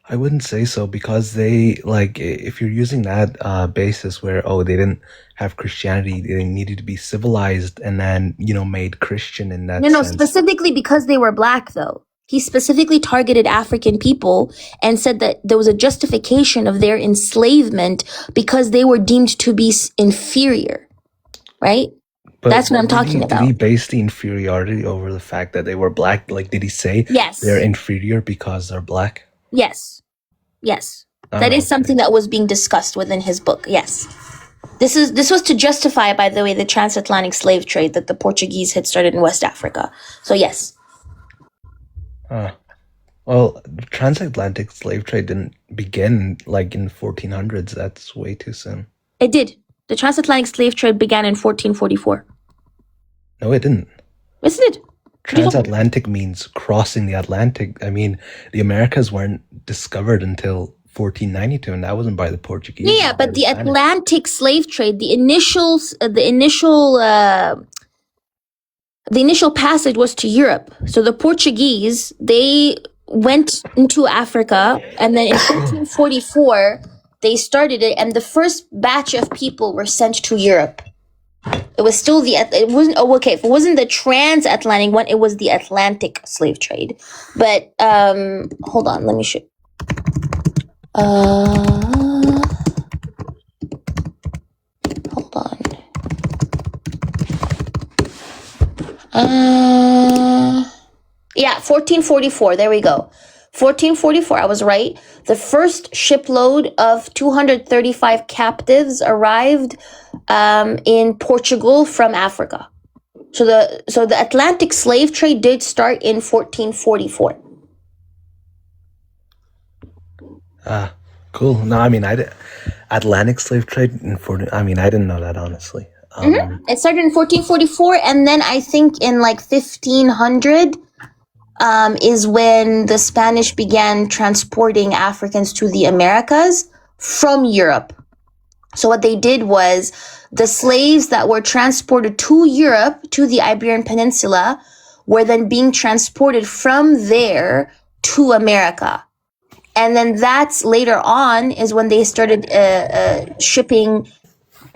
I wouldn't say so because they like if you're using that basis where they didn't have Christianity, they needed to be civilized and then made Christian in No, that no, sense. specifically because they were black, though. He specifically targeted African people and said that there was a justification of their enslavement because they were deemed to be inferior, right? But That's what I'm did he talking did he about. base the inferiority over the fact that they were black? Like, did he say they're Yes, inferior because they're black? yes, yes. That is Oh, something that was being discussed within his book. Yes. This was to justify, by the way, the transatlantic slave trade that the Portuguese had started in West Africa. So yes. well, the transatlantic slave trade didn't begin like in 1400s. That's way too soon. It did. The transatlantic slave trade began in 1444. No, it didn't. Yes, it did. Transatlantic means crossing the Atlantic. I mean, the Americas weren't discovered until 1492, and that wasn't by the Portuguese. Yeah, By but the the Spanish. Atlantic slave trade, the initial passage was to Europe. So the Portuguese, they went into Africa, and then in 1444 they started it, and the first batch of people were sent to Europe. It was still it wasn't, if it wasn't the transatlantic one, it was the Atlantic slave trade. But hold on, let me show. Hold on. Yeah, 1444. There we go. 1444. I was right. The first shipload of 235 captives arrived in Portugal from Africa. So the Atlantic slave trade did start in 1444. Cool. No, I mean, Atlantic slave trade in 40. I mean, I didn't know that, honestly. It started in 1444, and then I think in like 1500 is when the Spanish began transporting Africans to the Americas from Europe. So what they did was the slaves that were transported to Europe, to the Iberian Peninsula, were then being transported from there to America. And then that's later on is when they started shipping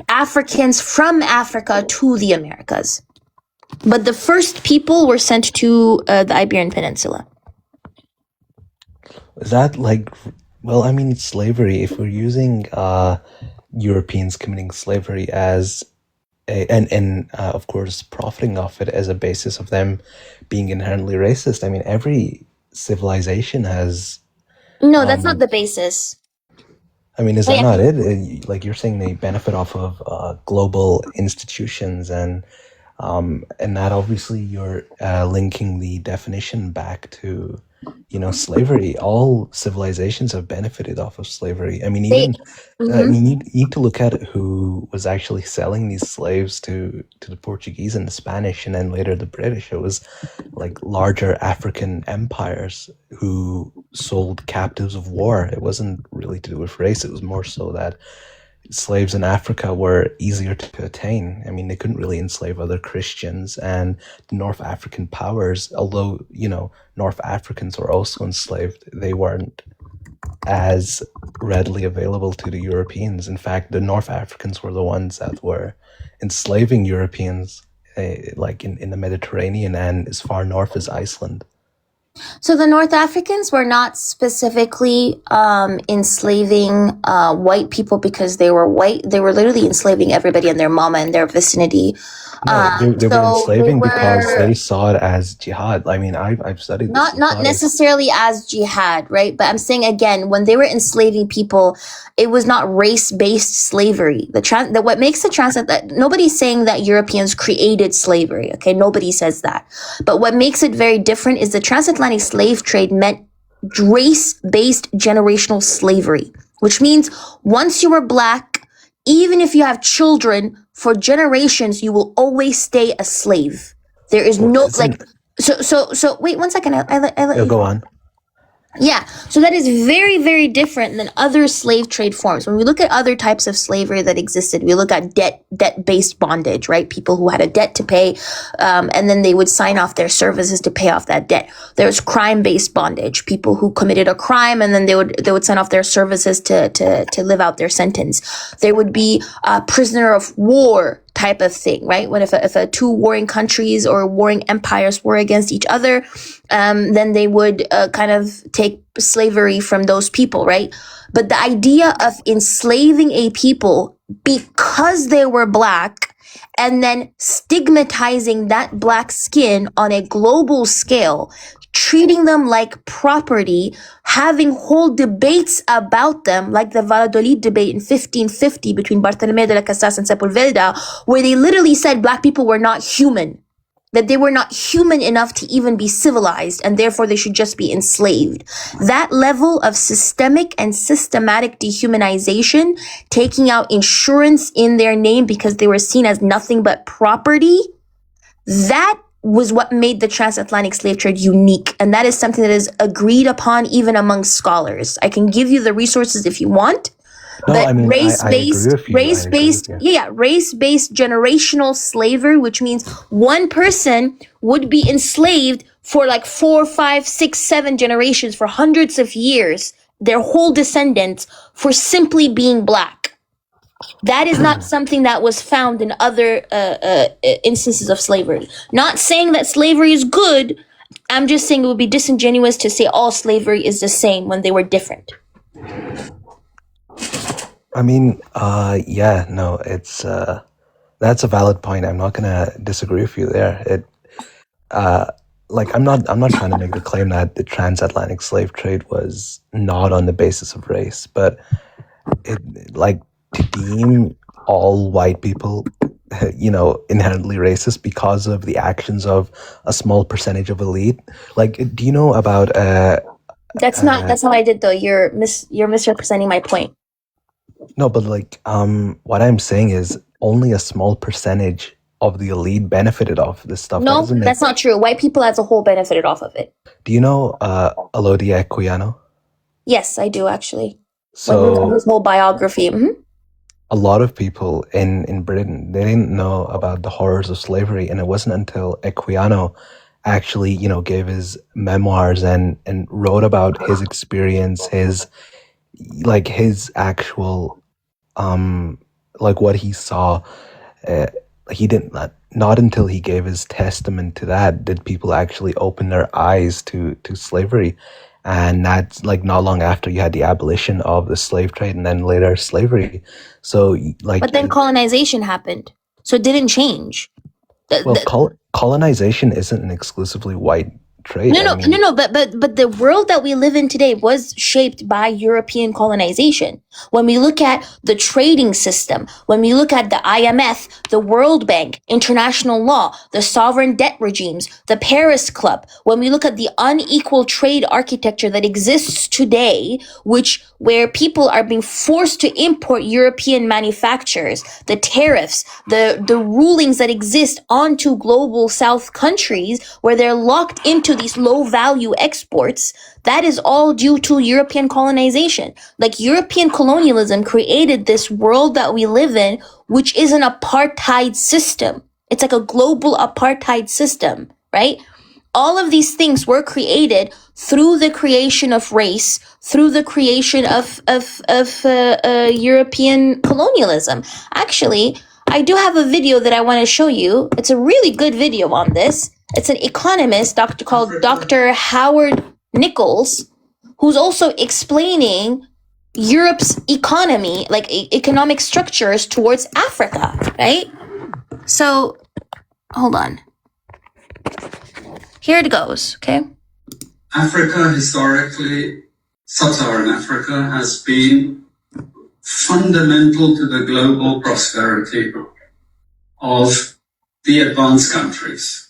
Africans from Africa to the Americas. But the first people were sent to the Iberian Peninsula. Is that like, well, I mean, slavery, if we're using Europeans committing slavery as and of course profiting off it as a basis of them being inherently racist, I mean, every civilization has. No, that's not the basis. I mean, is that not it? Like you're saying, they benefit off of global institutions, and that obviously you're linking the definition back to, slavery. All civilizations have benefited off of slavery. I mean, even you need to look at who was actually selling these slaves to the Portuguese and the Spanish, and then later the British. It was like larger African empires who sold captives of war. It wasn't really to do with race. It was more so that slaves in Africa were easier to attain. I mean, they couldn't really enslave other Christians, and the North African powers, although, North Africans were also enslaved, they weren't as readily available to the Europeans. In fact, the North Africans were the ones that were enslaving Europeans, like in the Mediterranean and as far north as Iceland. So the North Africans were not specifically enslaving white people because they were white. They were literally enslaving everybody and their mama in their vicinity. No, they were enslaving because they saw it as jihad. I mean, I've studied this. Not necessarily as jihad, right? But I'm saying again, when they were enslaving people, it was not race-based slavery. What makes the that nobody's saying that Europeans created slavery. Okay, nobody says that. But what makes it very different is the transatlantic slave trade meant race-based generational slavery, which means once you were black, even if you have children, for generations you will always stay a slave. There is no like. So wait 1 second. I go on. Yeah, so that is very, very different than other slave trade forms. When we look at other types of slavery that existed, we look at debt-based bondage, right? People who had a debt to pay, and then they would sign off their services to pay off that debt. There's crime-based bondage, people who committed a crime, and then they would sign off their services to live out their sentence. There would be a prisoner of war type of thing, right? When if two warring countries or warring empires were against each other, then they would kind of take slavery from those people, right? But the idea of enslaving a people because they were black and then stigmatizing that black skin on a global scale, treating them like property, having whole debates about them, like the Valladolid debate in 1550 between Bartolomé de las Casas and Sepulveda, where they literally said black people were not human, that they were not human enough to even be civilized, and therefore they should just be enslaved. That level of systemic and systematic dehumanization, taking out insurance in their name because they were seen as nothing but property, that was what made the transatlantic slave trade unique. And that is something that is agreed upon even among scholars. I can give you the resources if you want. No, But I mean, I agree with you. I agree with you. Race-based generational slavery, which means one person would be enslaved for like 4, 5, 6, 7 generations for hundreds of years, their whole descendants, for simply being black. That is not something that was found in other instances of slavery. Not saying that slavery is good. I'm just saying it would be disingenuous to say all slavery is the same when they were different. I mean, yeah, no, it's that's a valid point. I'm not gonna disagree with you there. Like I'm not trying to make the claim that the transatlantic slave trade was not on the basis of race, but it like to deem all white people, inherently racist because of the actions of a small percentage of elite. Like, do you know about That's not what I did though. You're misrepresenting my point. no, but like what I'm saying is only a small percentage of the elite benefited off this stuff. That No, doesn't make. that's not true. White people as a whole benefited off of it. Do you know Alodia Equiano? Yes, I do actually. When we read So his whole biography. a lot of people in Britain, they didn't know about the horrors of slavery, and it wasn't until Equiano actually, gave his memoirs and wrote about his experience, his actual like what he saw. He didn't not until he gave his testament to that did people actually open their eyes to slavery. And that's like not long after you had the abolition of the slave trade and then later slavery. So like, But then colonization happened, so it didn't change. well, colonization isn't an exclusively white trade. No, but the world that we live in today was shaped by European colonization. When we look at the trading system, when we look at the IMF, the World Bank, international law, the sovereign debt regimes, the Paris Club, when we look at the unequal trade architecture that exists today, where people are being forced to import European manufacturers, the tariffs, the rulings that exist onto global South countries where they're locked into these low value exports, that is all due to European colonization. Like European colonialism created this world that we live in, which is an apartheid system. It's like a global apartheid system, right? All of these things were created through the creation of race, through the creation of European colonialism. Actually, I do have a video that I want to show you. It's a really good video on this. It's an economist, called Dr. Howard Nichols, who's also explaining Europe's economy, like economic structures towards Africa, right? So, hold on. Here it goes, okay? Africa, historically, sub-Saharan Africa, has been fundamental to the global prosperity of the advanced countries.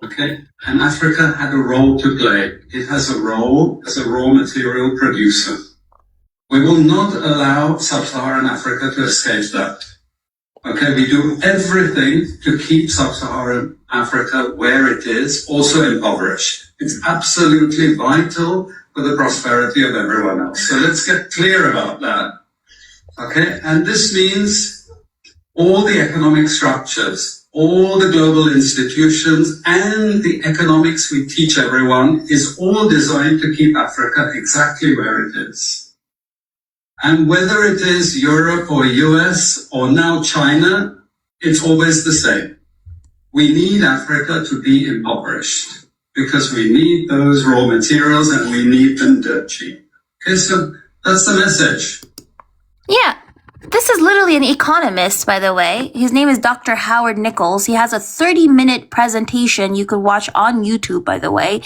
Okay? And Africa had a role to play. It has a role as a raw material producer. We will not allow sub-Saharan Africa to escape that. Okay, we do everything to keep sub-Saharan Africa where it is, also impoverished. It's absolutely vital for the prosperity of everyone else. So let's get clear about that. Okay, and this means all the economic structures, all the global institutions, and the economics we teach everyone is all designed to keep Africa exactly where it is. And whether it is Europe or US or now China, it's always the same. We need Africa to be impoverished because we need those raw materials and we need them dirt cheap. Okay, so that's the message. Yeah. This is literally an economist, by the way. His name is Dr. Howard Nichols. He has a 30-minute presentation you could watch on YouTube, by the way,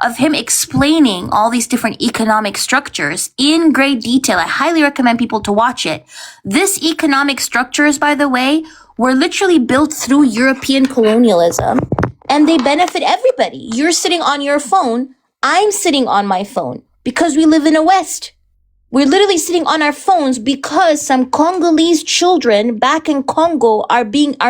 of him explaining all these different economic structures in great detail. I highly recommend people to watch it. This economic structures, by the way, were literally built through European colonialism, and they benefit everybody. You're sitting on your phone. I'm sitting on my phone because we live in the West. We're literally sitting on our phones because some Congolese children back in Congo are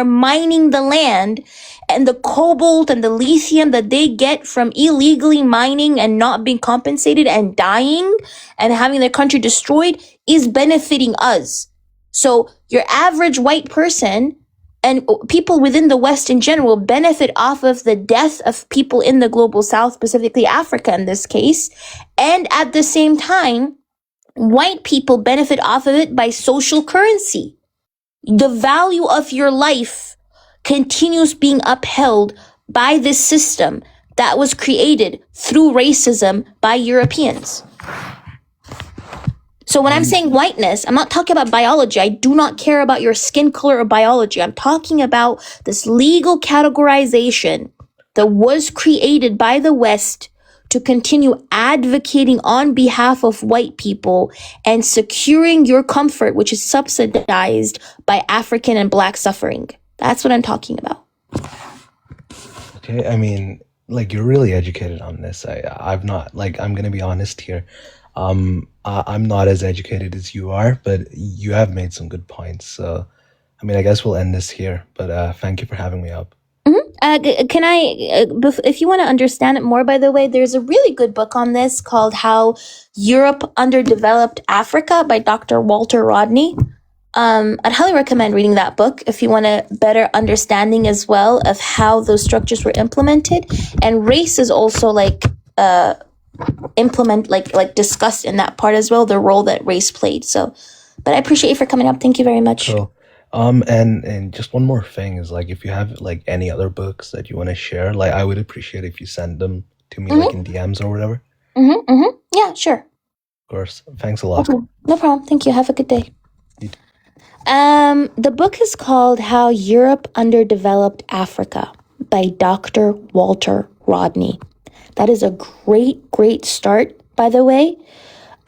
mining the land, and the cobalt and the lithium that they get from illegally mining and not being compensated and dying and having their country destroyed is benefiting us. So your average white person and people within the West in general benefit off of the death of people in the global South, specifically Africa in this case. And at the same time, white people benefit off of it by social currency. The value of your life continues being upheld by this system that was created through racism by Europeans. So when I'm saying whiteness, I'm not talking about biology. I do not care about your skin color or biology. I'm talking about this legal categorization that was created by the West to continue advocating on behalf of white people and securing your comfort, which is subsidized by African and Black suffering. That's what I'm talking about. Okay, I mean, like, you're really educated on this. I'm not, like, I'm gonna be honest here. I'm not as educated as you are, but you have made some good points. So, I mean, I guess we'll end this here. But thank you for having me up. Can I, if you want to understand it more, by the way, there's a really good book on this called How Europe Underdeveloped Africa by Dr. Walter Rodney. I'd highly recommend reading that book if you want a better understanding as well of how those structures were implemented. And race is also discussed in that part as well, the role that race played. So, but I appreciate you for coming up. Thank you very much. Cool. And just one more thing is, like, if you have like any other books that you want to share, like, I would appreciate if you send them to me, like in DMs or whatever. Yeah, sure. Of course. Thanks a lot. Okay. No problem. Thank you. Have a good day. You too. The book is called How Europe Underdeveloped Africa by Dr. Walter Rodney. That is a great start, by the way.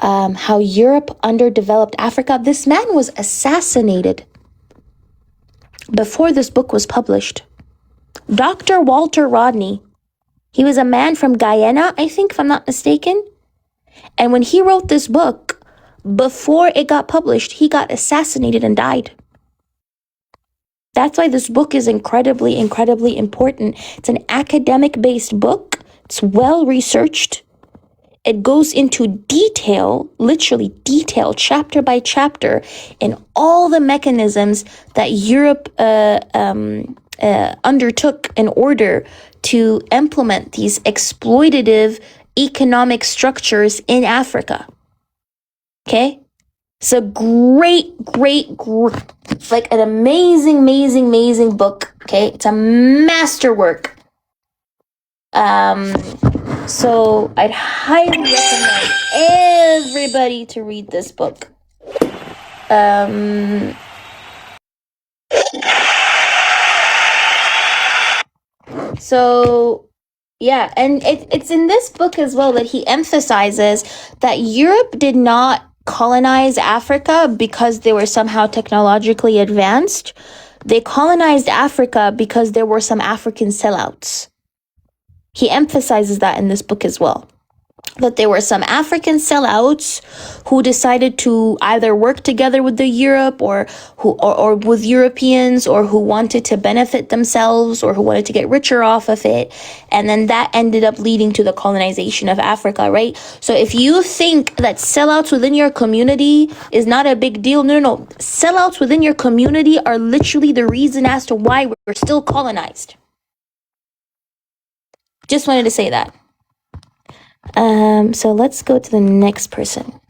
How Europe Underdeveloped Africa. This man was assassinated before this book was published. Dr. Walter Rodney, he was a man from Guyana, I think, if I'm not mistaken. And when he wrote this book, before it got published, he got assassinated and died. That's why this book is incredibly important. It's an academic-based book. It's well-researched. It goes into detail, literally detail, chapter by chapter, in all the mechanisms that Europe undertook in order to implement these exploitative economic structures in Africa. Okay? It's a great, like an amazing book. Okay? It's a masterwork. So I'd highly recommend everybody to read this book. So yeah, and it's in this book as well that he emphasizes that Europe did not colonize Africa because they were somehow technologically advanced. They colonized Africa because there were some African sellouts. He emphasizes that in this book as well. that there were some African sellouts who decided to either work together with the Europe or with Europeans, or who wanted to benefit themselves or who wanted to get richer off of it. And then that ended up leading to the colonization of Africa, right? So if you think that sellouts within your community is not a big deal, no. Sellouts within your community are literally the reason as to why we're still colonized. Just wanted to say that. So let's go to the next person.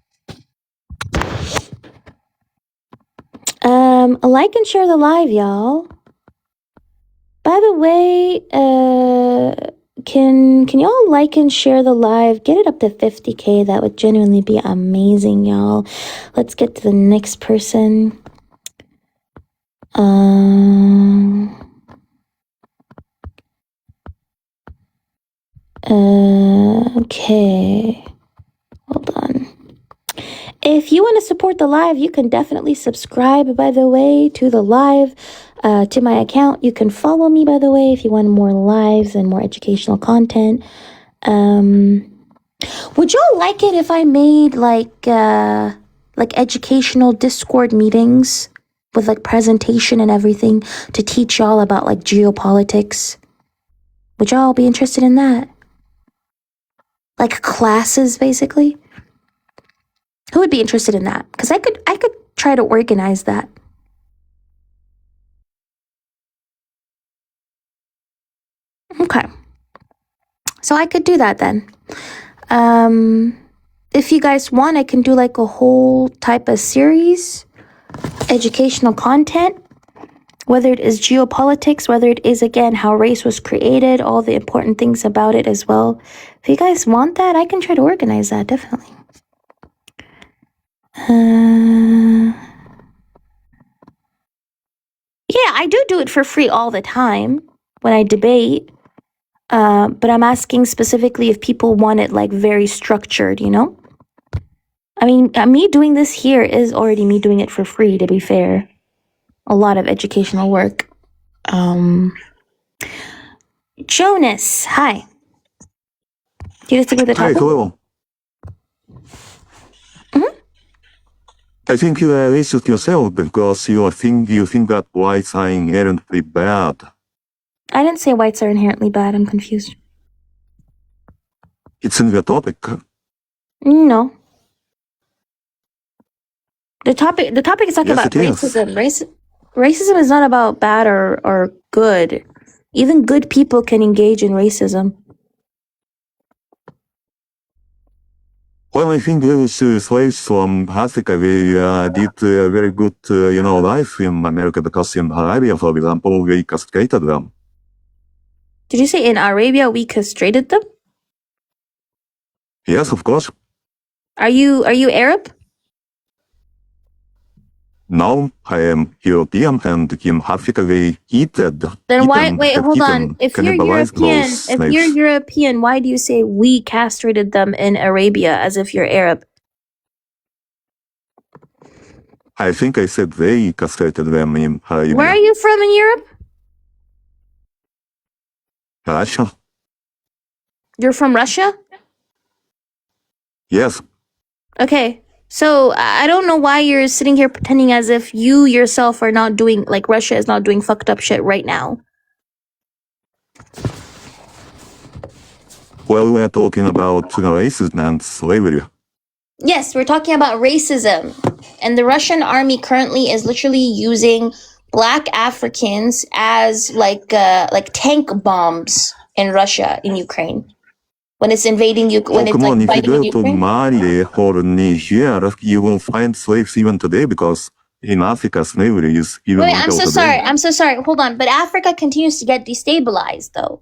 Like and share the live, y'all. By the way, can y'all like and share the live? Get it up to 50K. That would genuinely be amazing, y'all. Let's get to the next person. Okay. Hold on. If you want to support the live, you can definitely subscribe, by the way, to the live, to my account. You can follow me, by the way, if you want more lives and more educational content. Would y'all like it if I made like educational Discord meetings with like presentation and everything to teach y'all about like geopolitics? Would y'all be interested in that? Like classes, basically? Who would be interested in that? Because I could try to organize that. Okay. So I could do that then. If you guys want, I can do like a whole type of series, educational content, whether it is geopolitics, whether it is, again, how race was created, all the important things about it as well. If you guys want that, I can try to organize that, definitely. Yeah, I do it for free all the time when I debate. But I'm asking specifically if people want it like very structured, you know? I mean, me doing this here is already me doing it for free, to be fair. A lot of educational work. Jonas, hi. Do you disagree with the Hi, topic? hello. I think you are racist yourself because you think that whites are inherently bad. I didn't say whites are inherently bad. I'm confused. It's in the topic. No. The topic is talking Yes, about it is. racism. Racism is not about bad or good. Even good people can engage in racism. Well, I think those slaves from Africa, they did a very good, life in America because in Arabia, for example, they castrated them. Did you say in Arabia we castrated them? Yes, of course. Are you Arab? Now I am European, and in Africa they Then why? Wait, hold on. If you're European, why do you say we castrated them in Arabia as if you're Arab? I think I said they castrated them in Arabia. Where are you from in Europe? Russia? You're from Russia? Yes. Okay. So I don't know why you're sitting here pretending as if you yourself are not doing, like, Russia is not doing fucked up shit right now. Well, we're talking about racism and slavery. Yes, we're talking about racism. And the Russian army currently is literally using black Africans as like tank bombs in Russia, in Ukraine. When it's invading you, when it's Come on, like if you fighting in go to Ukraine. Mali or Niger, you will find slaves even today because in Africa, slavery is even Wait, legal today. I'm so sorry. Hold on. But Africa continues to get destabilized, though.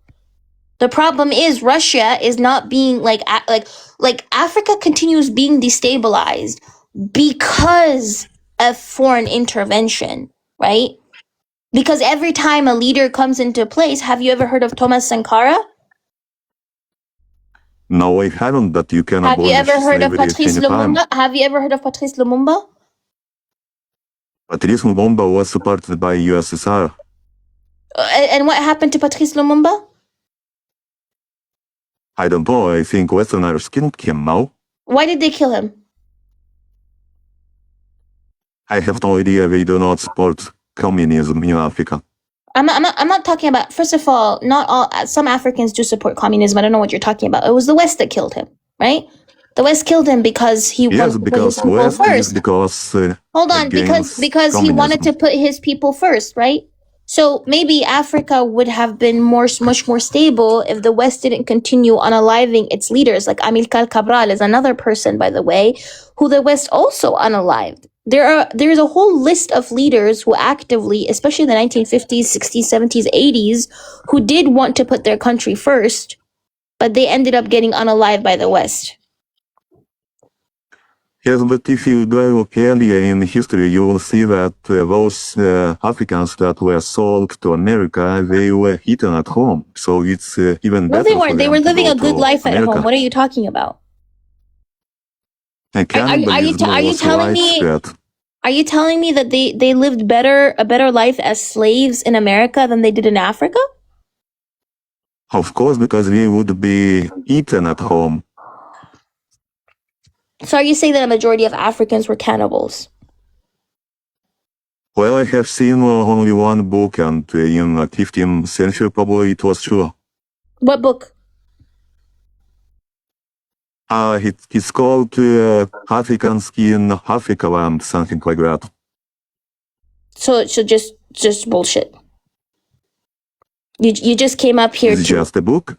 The problem is Russia is not being like Africa continues being destabilized because of foreign intervention, right? Because every time a leader comes into place, have you ever heard of Thomas Sankara? No, I haven't, but you can Have you abolish ever heard of slavery at Patrice any time. Lumumba? Have you ever heard of Patrice Lumumba? Patrice Lumumba was supported by USSR. And what happened to Patrice Lumumba? I don't know. I think Westerners killed him now. Why did they kill him? I have no idea. We do not support communism in Africa. I'm not talking about, first of all, not all, some Africans do support communism. I don't know what you're talking about. It was the West that killed him, right? The West killed him because he Yes, wanted to put his because people West is first. because Hold on, against because he wanted to communism. put his people first, right? So maybe Africa would have been much more stable if the West didn't continue unaliving its leaders. Like Amilcar Cabral is another person, by the way, who the West also unalived. There's a whole list of leaders who actively, especially in the 1950s, 60s, 70s, 80s, who did want to put their country first, but they ended up getting unalived by the West. Yes, but if you go earlier in history, you will see that those Africans that were sold to America, they were eaten at home. So it's even No, better they for weren't. They them were to living go a good to life at home. America. What are you talking about? And cannibalism Are you was telling me? widespread. Are you telling me that they lived a better life as slaves in America than they did in Africa? Of course, because we would be eaten at home. So are you saying that a majority of Africans were cannibals? Well, I have seen only one book, and in the 15th century, probably it was true. What book? It's called Africans in Africa Land, something like that. So just bullshit. You just came up here It's to. just a book.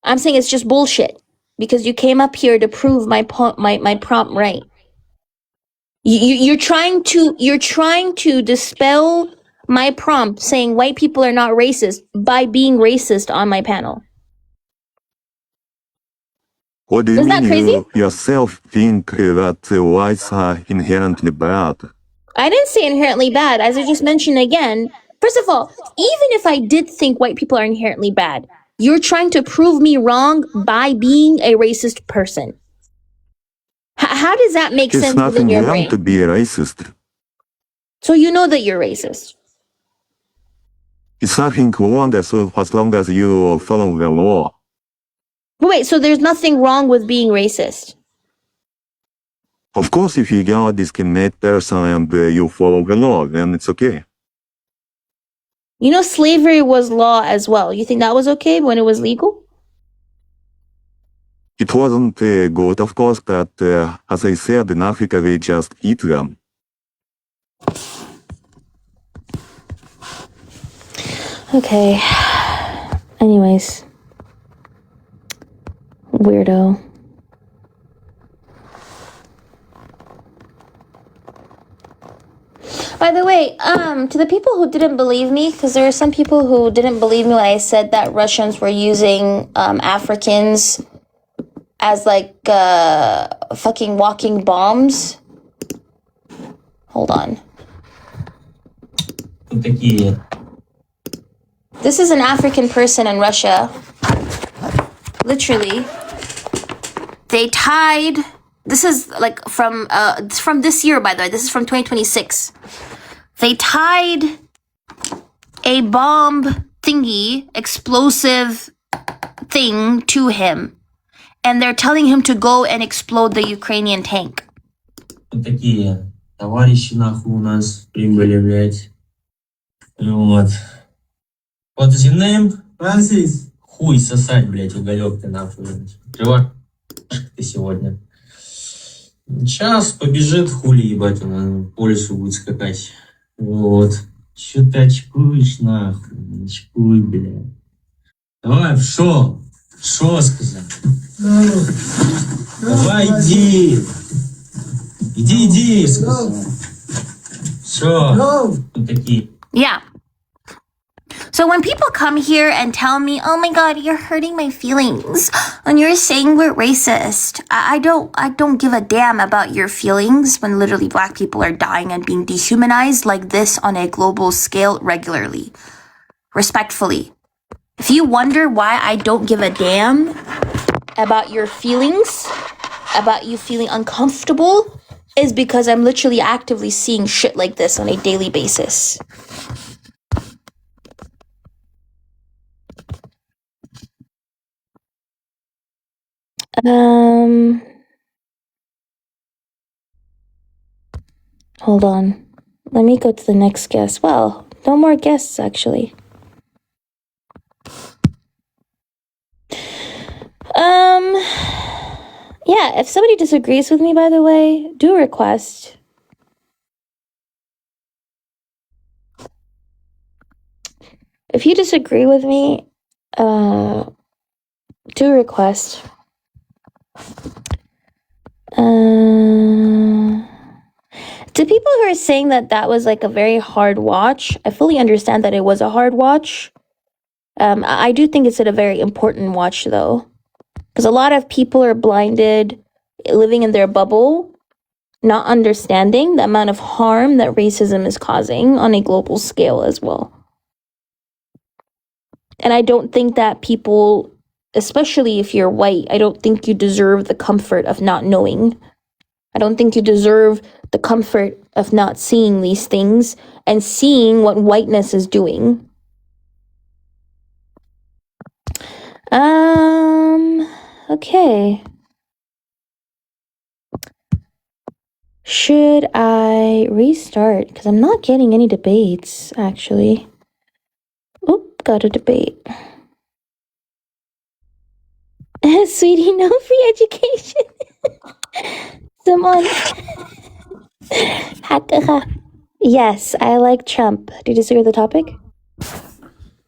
I'm saying it's just bullshit because you came up here to prove my prompt right. You're trying to dispel my prompt saying white people are not racist by being racist on my panel. What do you Isn't mean that crazy? you yourself think that whites are inherently bad? I didn't say inherently bad. As I just mentioned again, first of all, even if I did think white people are inherently bad, you're trying to prove me wrong by being a racist person. How does that make It's sense within nothing your wrong brain? to be a racist. So you know that you're racist. It's nothing wrong as long as you follow the law. Wait, so there's nothing wrong with being racist? Of course, if you don't discriminate person and you follow the law, then it's okay. You know, slavery was law as well. You think that was okay when it was legal? It wasn't good, of course, but as I said, in Africa they just eat them. Okay. Anyways. Weirdo. By the way, to the people who didn't believe me, because there are some people who didn't believe me when I said that Russians were using Africans as like fucking walking bombs. Hold on. This is an African person in Russia. Literally, they tied. This is like from this year, by the way. This is from 2026. They tied a bomb thingy, explosive thing to him, and they're telling him to go and explode the Ukrainian tank. Вот такие товарищи нахуй у нас прибыли, блядь. Вот. What's your name? Francis. Хуй сосать, блядь, уголек ты нахуй. Открывай ты сегодня. Сейчас побежит хули, ебать, он по лесу будет скакать. Вот. Чё ты очкуешь, нахуй? Очкуй, блядь. Давай, в шо? Шо сказал? Давай, иди. Иди, сказал. Шо? Вот такие. Yeah. So when people come here and tell me, "Oh my God, you're hurting my feelings," and you're saying we're racist, I don't give a damn about your feelings when literally black people are dying and being dehumanized like this on a global scale regularly. Respectfully, if you wonder why I don't give a damn about your feelings, about you feeling uncomfortable, is because I'm literally actively seeing shit like this on a daily basis. Hold on. Let me go to the next guest. Well, no more guests, actually. Yeah, if somebody disagrees with me, by the way, do request. If you disagree with me, do request. To people who are saying that that was like a very hard watch, I fully understand that it was a hard watch. I do think it's a very important watch, though, because a lot of people are blinded, living in their bubble, not understanding the amount of harm that racism is causing on a global scale as well. And I don't think that people, especially if you're white, I don't think you deserve the comfort of not knowing. I don't think you deserve the comfort of not seeing these things and seeing what whiteness is doing. Okay. Should I restart? Because I'm not getting any debates, actually. Oop, got a debate. Sweetie, no free education. Someone. Yes, I like Trump. Do you disagree with the topic?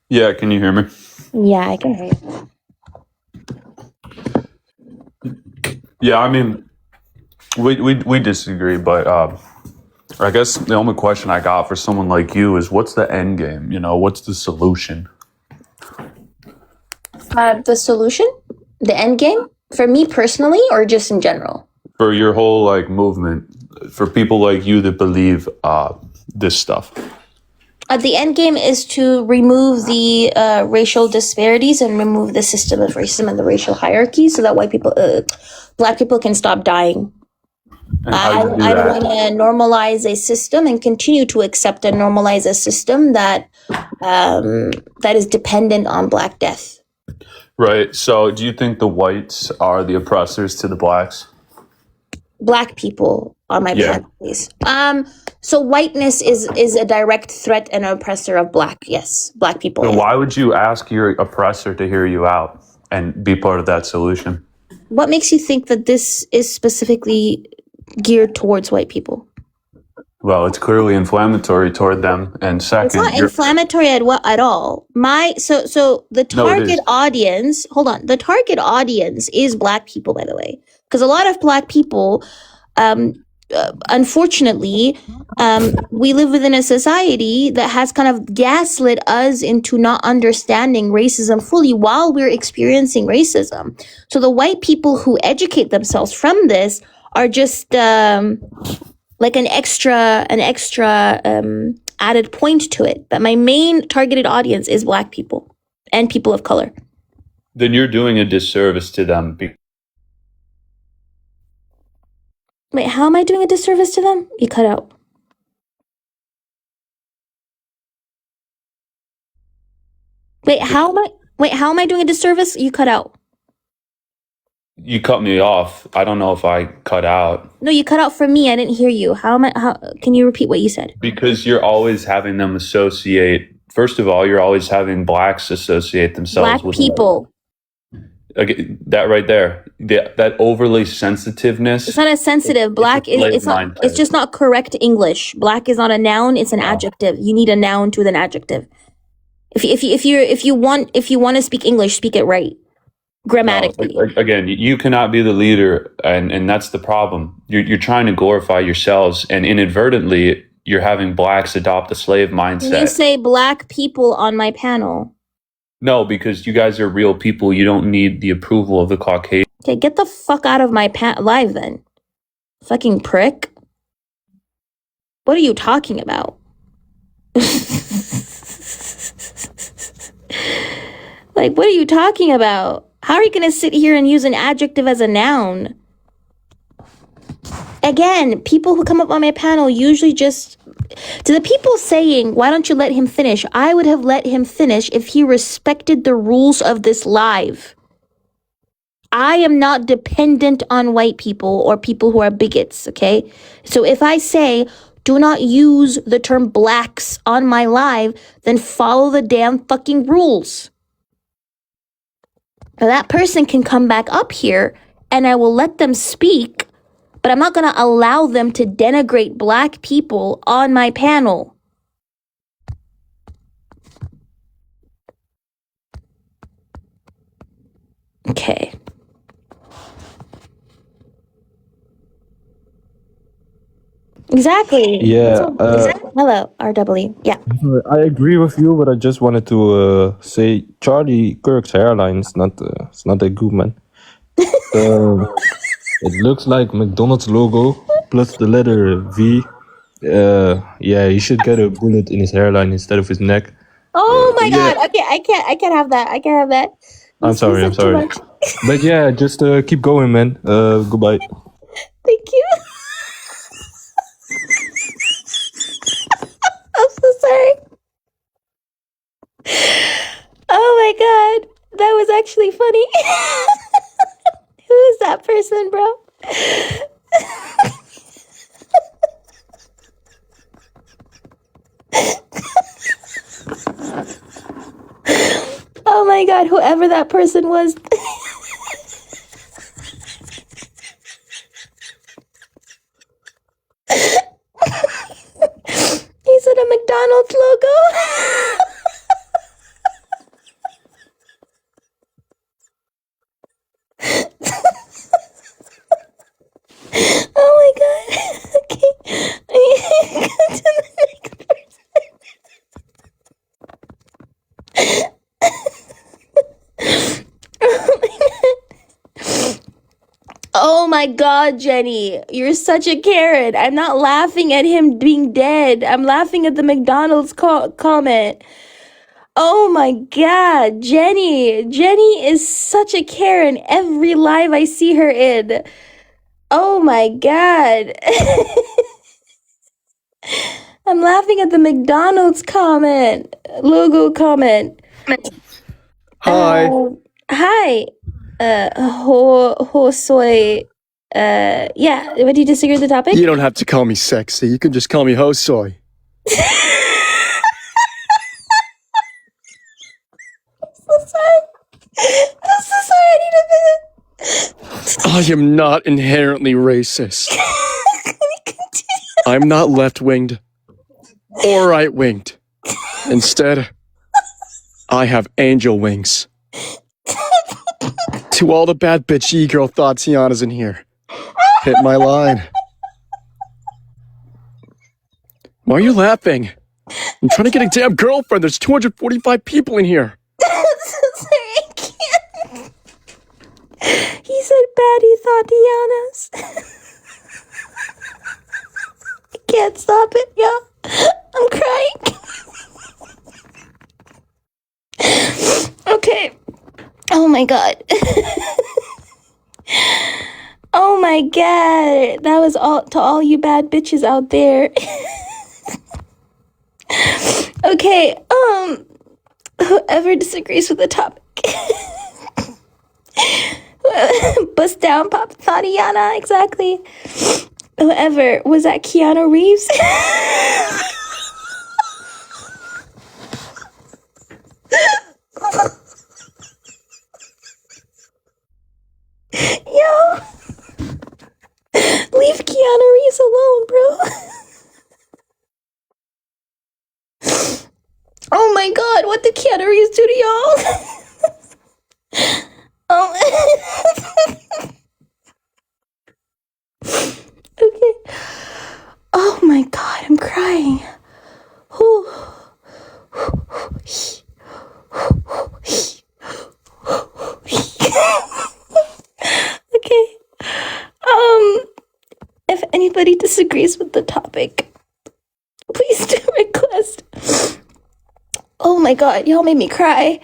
Yeah, can you hear me? Yeah, I can hear you. Yeah, I mean, we disagree, but I guess the only question I got for someone like you is, what's the end game? You know, what's the solution? The solution? The end game? For me personally, or just in general? For your whole like movement, for people like you that believe this stuff. The end game is to remove the racial disparities and remove the system of racism and the racial hierarchy, so that black people can stop dying. I don't want to normalize a system and continue to accept and normalize a system that is dependent on black death. Right. So, do you think the whites are the oppressors to the blacks? Black people on my panel, please. So whiteness is a direct threat and oppressor of black. Yes, black people. So why would you ask your oppressor to hear you out and be part of that solution? What makes you think that this is specifically geared towards white people? Well, it's clearly inflammatory toward them. And second, it's not inflammatory at all. So the target audience. Hold on, the target audience is black people, by the way, because a lot of black people, unfortunately, we live within a society that has kind of gaslit us into not understanding racism fully while we're experiencing racism. So the white people who educate themselves from this are just like an extra added point to it. But my main targeted audience is black people and people of color. Then you're doing a disservice to them. Wait, how am I doing a disservice to them? You cut out. Wait, how am I doing a disservice? You cut out. You cut me off. I don't know if I cut out. No, you cut out for me. I didn't hear you. How can you repeat what you said? Because you're always having them associate. First of all, you're always having blacks associate themselves with people. Okay, that right there. That overly sensitiveness. It's not as sensitive. Black is it's just not correct English. Black is not a noun, it's an adjective. You need a noun to an adjective. If you want to speak English, speak it right. Grammatically. No, again, you cannot be the leader, and that's the problem. You're trying to glorify yourselves, and inadvertently, you're having blacks adopt a slave mindset. Can you say black people on my panel? No, because you guys are real people. You don't need the approval of the Caucasian. Okay, get the fuck out of my live then. Fucking prick. What are you talking about? Like, what are you talking about? How are you going to sit here and use an adjective as a noun? Again, people who come up on my panel usually just... To the people saying, why don't you let him finish? I would have let him finish if he respected the rules of this live. I am not dependent on white people or people who are bigots, okay? So if I say, do not use the term blacks on my live, then follow the damn fucking rules. Now that person can come back up here and I will let them speak, but I'm not going to allow them to denigrate black people on my panel. Okay. Exactly. Yeah, Hello, RW. Yeah. I agree with you, but I just wanted to say Charlie Kirk's hairline is not it's not that good, man. It looks like McDonald's logo plus the letter V. Yeah, he should get a bullet in his hairline instead of his neck. Oh my Yeah. god. Okay, I can't have that. I can't have that. I'm sorry. But yeah, just keep going, man. Goodbye. Thank you. I'm so sorry. Oh my god. That was actually funny. Who is that person, bro? Oh my god, whoever that person was. He said a McDonald's logo. Oh my god. Okay. I need to go to the next person. Oh my god, Jenny. You're such a Karen. I'm not laughing at him being dead. I'm laughing at the McDonald's comment. Oh my god, Jenny. Jenny is such a Karen every live I see her in. Oh my god. I'm laughing at the McDonald's logo comment. Hi. Hi. Soy. Yeah, what do you disagree with the topic? You don't have to call me sexy. You can just call me Hosoy. I'm so sorry. I need a minute. I am not inherently racist. I'm not left-winged or right-winged. Instead, I have angel wings. To all the bad bitch e-girl Thoughtsyanas in here, hit my line. Why are you laughing? I'm trying to get a damn girlfriend. There's 245 people in here. I'm so sorry, I can't. He said baddie Thotianas. I can't stop it, y'all. I'm crying. Okay. Oh my god. Oh my god. That was all to all you bad bitches out there. Okay, whoever disagrees with the topic. Bust down Pop Tatiana, exactly. Whoever, was that Keanu Reeves? Yo, leave Keanu Reeves alone, bro. Oh my god, what did Keanu Reeves do to y'all? Oh. Okay. Oh my god, I'm crying. Okay. If anybody disagrees with the topic, please do request. Oh my god, y'all made me cry.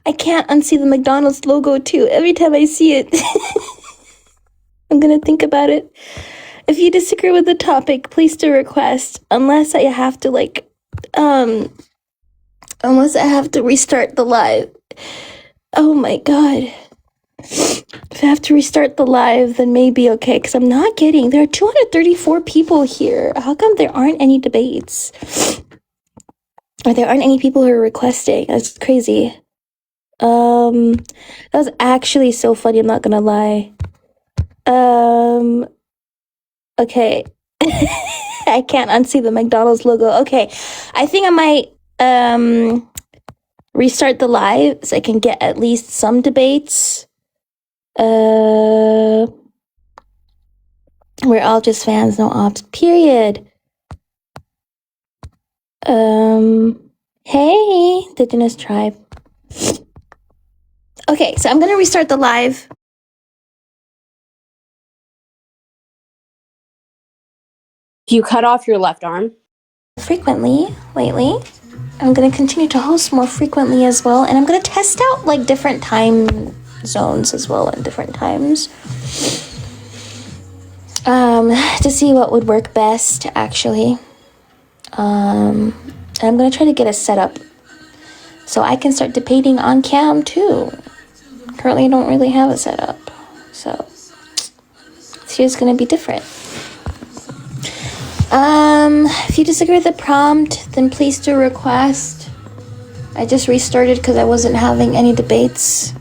I can't unsee the McDonald's logo too. Every time I see it, I'm gonna think about it. If you disagree with the topic, please do request. Unless I have to unless I have to restart the live. Oh my god. If I have to restart the live, then maybe okay, because I'm not getting... There are 234 people here. How come there aren't any debates? Or there aren't any people who are requesting? That's crazy. That was actually so funny, I'm not gonna lie. Okay. I can't unsee the McDonald's logo. Okay. I think I might, restart the live so I can get at least some debates. We're all just fans, no ops, period. Hey, Indigenous Tribe. Okay, so I'm gonna restart the live. You cut off your left arm? Frequently, lately. I'm gonna continue to host more frequently as well, and I'm gonna test out like different time zones as well and different times. To see what would work best, actually. And I'm gonna try to get a setup so I can start debating on cam too. Currently I don't really have a setup, so this year's gonna be different. If you disagree with the prompt, then please do request. I just restarted because I wasn't having any debates.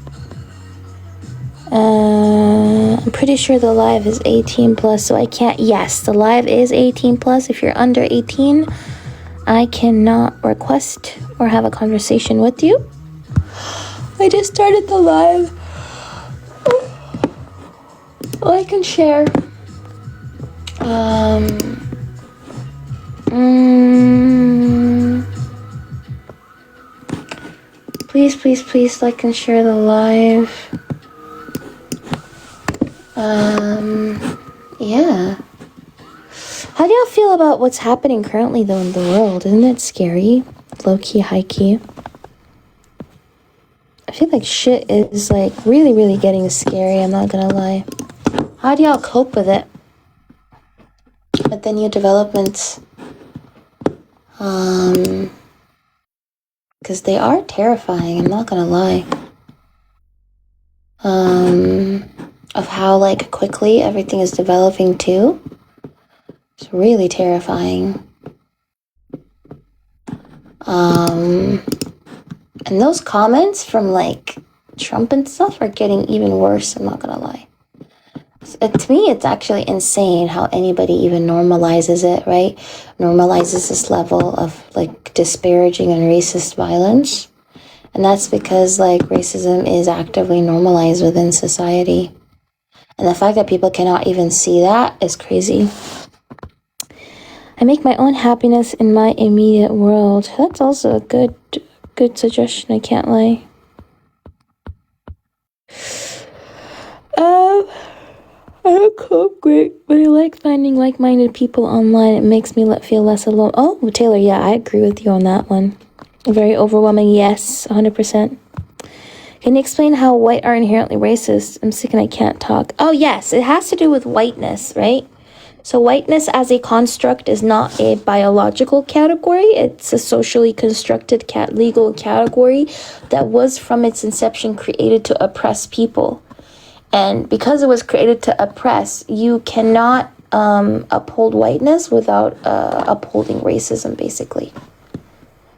I'm pretty sure the live is 18 plus, so I can't. Yes, the live is 18 plus. If you're under 18, I cannot request or have a conversation with you. I just started the live. I can share. Please like and share the live. Yeah. How do y'all feel about what's happening currently though in the world? Isn't it scary? Low-key, high-key. I feel like shit is like really getting scary, I'm not gonna lie. How do y'all cope with it? With the new developments? Because they are terrifying, I'm not gonna lie. Of how like quickly everything is developing too. It's really terrifying. And those comments from like Trump and stuff are getting even worse, I'm not gonna lie. To me, it's actually insane how anybody even normalizes it, right? Normalizes this level of like disparaging and racist violence. And that's because like racism is actively normalized within society. And the fact that people cannot even see that is crazy. I make my own happiness in my immediate world. That's also a good suggestion, I can't lie. I don't cope great, but I like finding like-minded people online. It makes me feel less alone. Oh, Taylor, yeah, I agree with you on that one. A very overwhelming yes, 100%. Can you explain how white are inherently racist? I'm sick and I can't talk. Oh, yes, it has to do with whiteness, right? So whiteness as a construct is not a biological category. It's a socially constructed legal category that was from its inception created to oppress people. And because it was created to oppress, you cannot uphold whiteness without upholding racism, basically.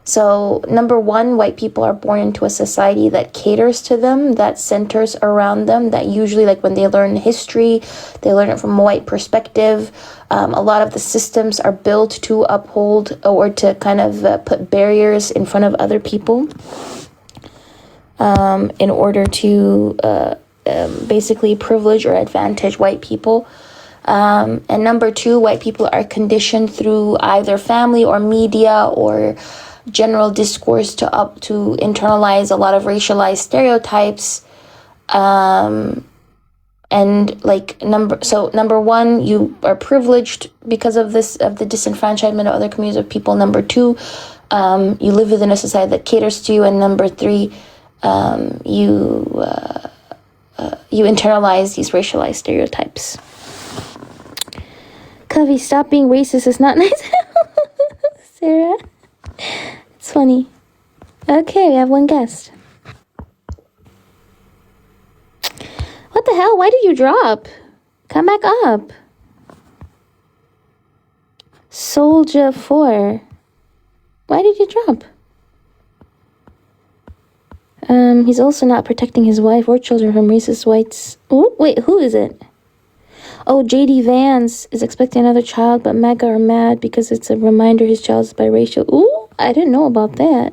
So, number one, white people are born into a society that caters to them, that centers around them, that usually, like when they learn history, they learn it from a white perspective. A lot of the systems are built to uphold or to kind of put barriers in front of other people in order to basically privilege or advantage white people. And number two, white people are conditioned through either family or media or general discourse to internalize a lot of racialized stereotypes. And like number one, you are privileged because of this, of the disenfranchisement of other communities of people. Number two, you live within a society that caters to you. And number three, you internalize these racialized stereotypes. Covey, stop being racist. It's not nice. Sarah. It's funny. Okay, we have one guest. What the hell? Why did you drop? Come back up. Soldier 4. Why did you drop? He's also not protecting his wife or children from racist whites. Oh, wait, who is it? Oh, JD Vance is expecting another child, but MAGA are mad because it's a reminder his child is biracial. Ooh, I didn't know about that.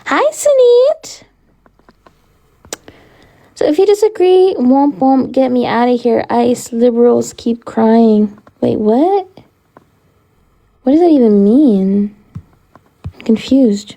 Hi, Sunit. So if you disagree, won't get me out of here. ICE liberals keep crying. Wait, what? What does that even mean? I'm confused.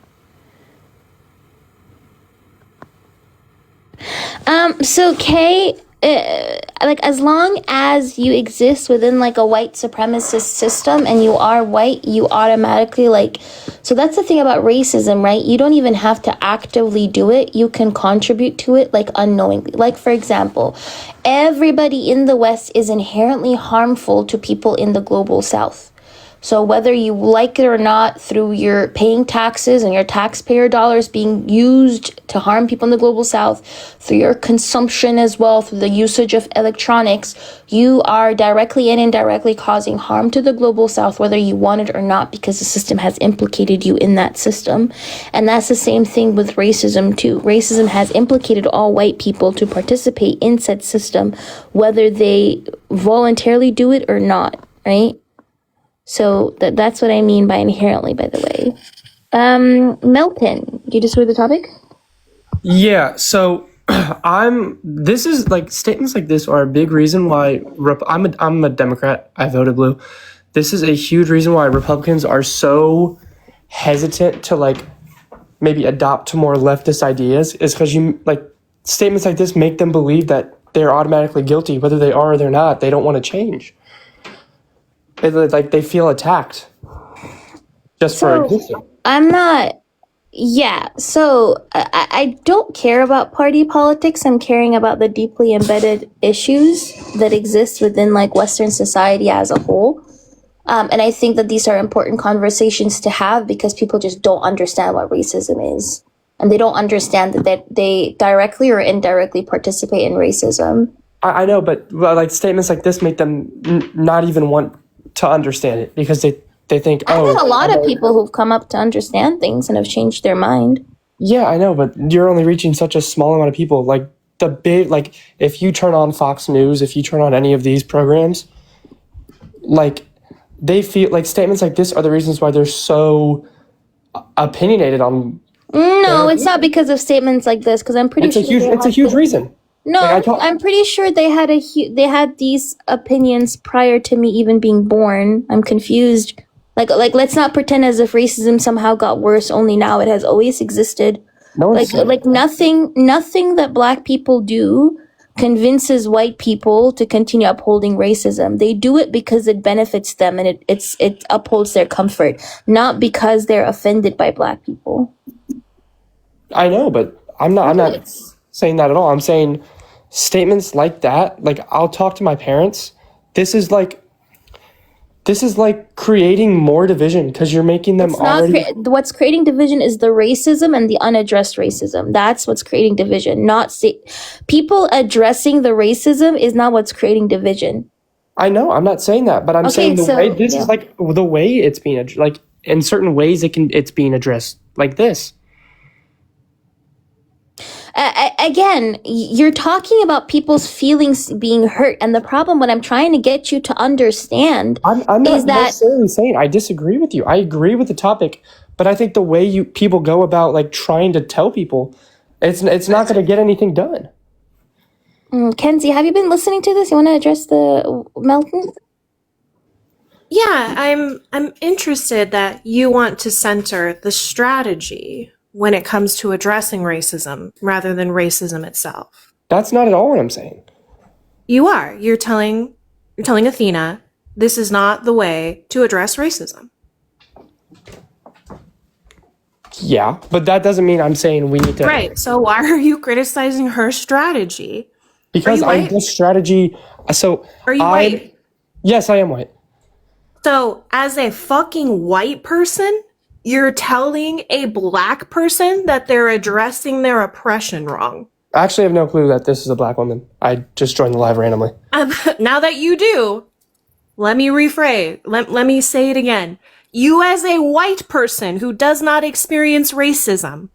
So Kay, like as long as you exist within like a white supremacist system and you are white, you automatically like, so that's the thing about racism, right? You don't even have to actively do it. You can contribute to it like unknowingly. Like for example, everybody in the West is inherently harmful to people in the global South. So whether you like it or not, through your paying taxes and your taxpayer dollars being used to harm people in the global South, through your consumption as well, through the usage of electronics, you are directly and indirectly causing harm to the global South, whether you want it or not, because the system has implicated you in that system. And that's the same thing with racism too. Racism has implicated all white people to participate in said system, whether they voluntarily do it or not, right? So that's what I mean by inherently, by the way. Melton, do you disagree with the topic? Yeah, so this is like statements like this are a big reason why I'm a Democrat. I voted blue. This is a huge reason why Republicans are so hesitant to like maybe adopt to more leftist ideas, is because you like statements like this make them believe that they're automatically guilty, whether they are or they're not. They don't want to change. Like they feel attacked just for existing. I'm not. Yeah, so I don't care about party politics. I'm caring about the deeply embedded issues that exist within like Western society as a whole. And I think that these are important conversations to have because people just don't understand what racism is. And they don't understand that they directly or indirectly participate in racism. I know, but like statements like this make them not even want to understand it because they think, I've had a lot of people who've come up to understand things and have changed their mind. Yeah, I know, but you're only reaching such a small amount of people. Like if you turn on Fox News, if you turn on any of these programs, like they feel like statements like this are the reasons why they're so opinionated on. No, it's not because of statements like this. Because I'm pretty sure it's a huge reason. No, I'm pretty sure they had these opinions prior to me even being born. I'm confused. Like let's not pretend as if racism somehow got worse only now. It has always existed. No, like nothing that black people do convinces white people to continue upholding racism. They do it because it benefits them and it upholds their comfort, not because they're offended by black people. I know, but I'm not saying that at all. I'm saying statements like that, like I'll talk to my parents. This is like creating more division because you're making them what's creating division is the racism and the unaddressed racism. That's what's creating division. People addressing the racism is not what's creating division. I know, I'm not saying that, but I'm saying is like the way it's being like in certain ways it's being addressed like this. Again, you're talking about people's feelings being hurt, and the problem, what I'm trying to get you to understand, I'm not necessarily saying I disagree with you. I agree with the topic, but I think the way people go about like trying to tell people, it's not going to get anything done. Kenzie, have you been listening to this? You want to address the Melton? Yeah, I'm interested that you want to center the strategy when it comes to addressing racism rather than racism itself. That's not at all what I'm saying. You are. You're telling Athena this is not the way to address racism. Yeah, but that doesn't mean I'm saying we need to. Right. So why are you criticizing her strategy? Because I'm just strategy. So are you white? Yes, I am white. So as a fucking white person, you're telling a black person that they're addressing their oppression wrong. I actually have no clue that this is a black woman. I just joined the live randomly. Now that you do, let me rephrase. Let me say it again. You, as a white person who does not experience racism,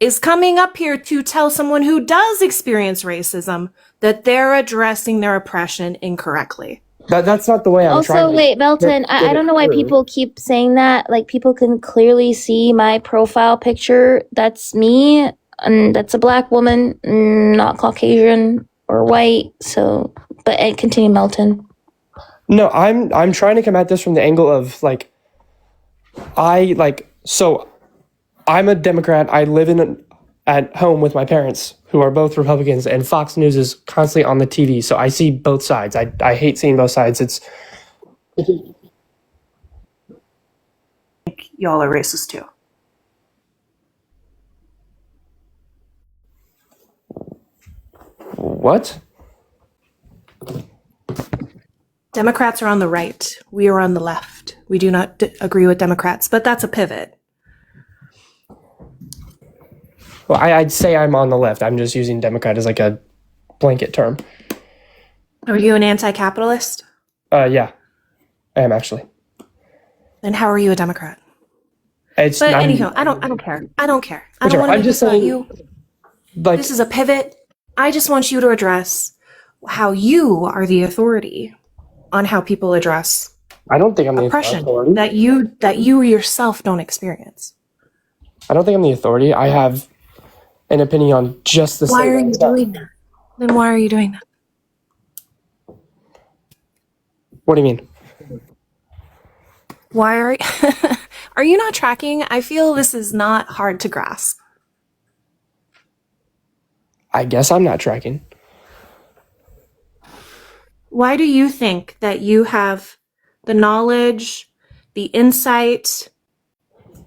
is coming up here to tell someone who does experience racism that they're addressing their oppression incorrectly. That's not the way I'm trying Also, to wait, Melton, I don't know why people keep saying that. Like, people can clearly see my profile picture. That's me, and that's a black woman, not Caucasian or white. So, but continue, Melton. No, I'm trying to come at this from the angle of like, so I'm a Democrat. I live at home with my parents who are both Republicans, and Fox News is constantly on the TV. So I see both sides. I hate seeing both sides. Y'all are racist too. What? Democrats are on the right. We are on the left. We do not agree with Democrats, but that's a pivot. Well, I'd say I'm on the left. I'm just using Democrat as like a blanket term. Are you an anti-capitalist? Yeah, I am actually. Then how are you a Democrat? But anyhow, I don't care. I don't care. I don't want to make this about you. Like, this is a pivot. I just want you to address how you are the authority on how people address I don't think I'm the oppression authority. that you yourself don't experience. I don't think I'm the authority. I have an opinion on just the same. Why are you doing that? Then why are you doing that? What do you mean? Why are you not tracking? I feel this is not hard to grasp. I guess I'm not tracking. Why do you think that you have the knowledge, the insight,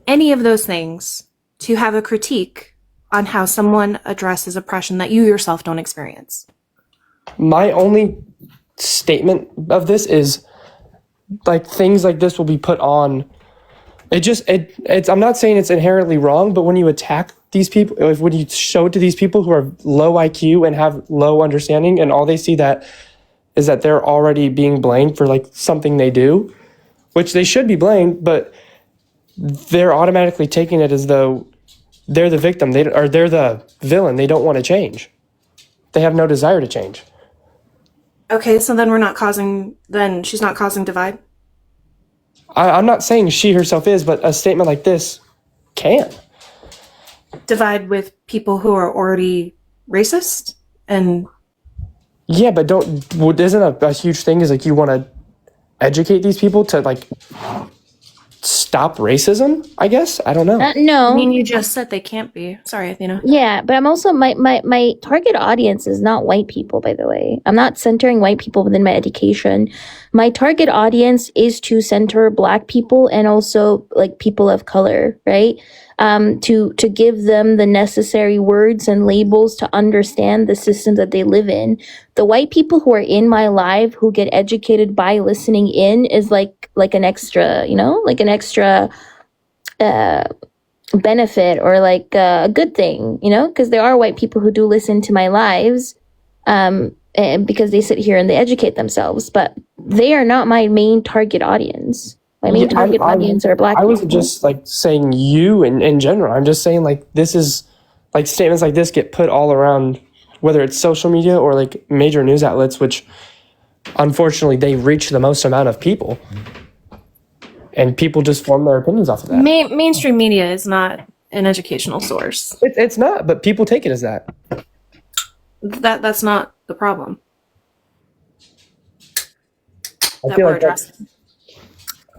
any of those things to have a critique on how someone addresses oppression that you yourself don't experience? My only statement of this is like things like this will be put on. It's I'm not saying it's inherently wrong, but when you attack these people, when you show it to these people who are low IQ and have low understanding, and all they see that is that they're already being blamed for like something they do, which they should be blamed, but they're automatically taking it as though they're the victim, they're the villain. They don't want to change. They have no desire to change. Okay, so then she's not causing divide? I'm not saying she herself is, but a statement like this can. Divide with people who are already racist? And yeah, but isn't a huge thing is like you want to educate these people to like stop racism, I guess? I don't know. No. I mean, you just said they can't be. Sorry, Athena. Yeah, but I'm also, my target audience is not white people, by the way. I'm not centering white people within my education. My target audience is to center Black people and also like people of color, right? To give them the necessary words and labels to understand the system that they live in. The white people who are in my live who get educated by listening in is like an extra, like an extra benefit or like a good thing, because there are white people who do listen to my lives and because they sit here and they educate themselves, but they are not my main target audience. My main target audience are Black people. I wasn't just like saying you in general. I'm just saying like this is like statements like this get put all around, whether it's social media or like major news outlets, which unfortunately they reach the most amount of people. And people just form their opinions off of that. Mainstream media is not an educational source. It's not, but people take it as that. That's not the problem. I feel like addressing.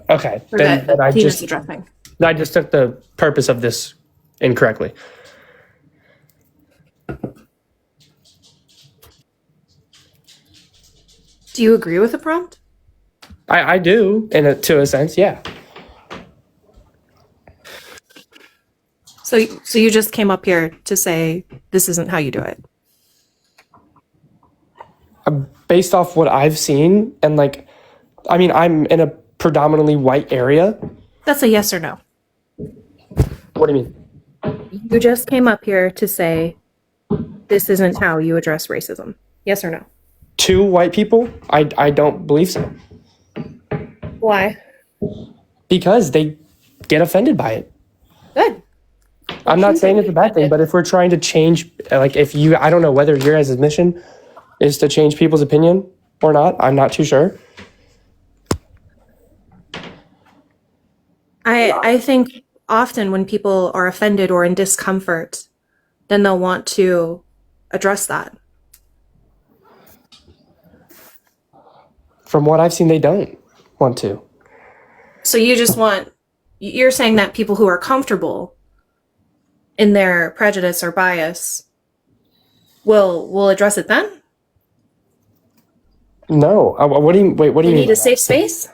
Okay, then I just addressing. I just took the purpose of this incorrectly. Do you agree with the prompt? I do, to a sense, yeah. So you just came up here to say this isn't how you do it. Based off what I've seen, and like, I mean, I'm in a predominantly white area. That's a yes or no. What do you mean? You just came up here to say this isn't how you address racism? Yes or no? To white people, I don't believe so. Why? Because they get offended by it. Good. I'm not saying it's a bad thing, but if we're trying to change, like I don't know whether your guys' mission is to change people's opinion or not. I'm not too sure. I think often when people are offended or in discomfort, then they'll want to address that. From what I've seen, they don't want to. So you're saying that people who are comfortable in their prejudice or bias will address it then? No. What do you They mean? need a safe space?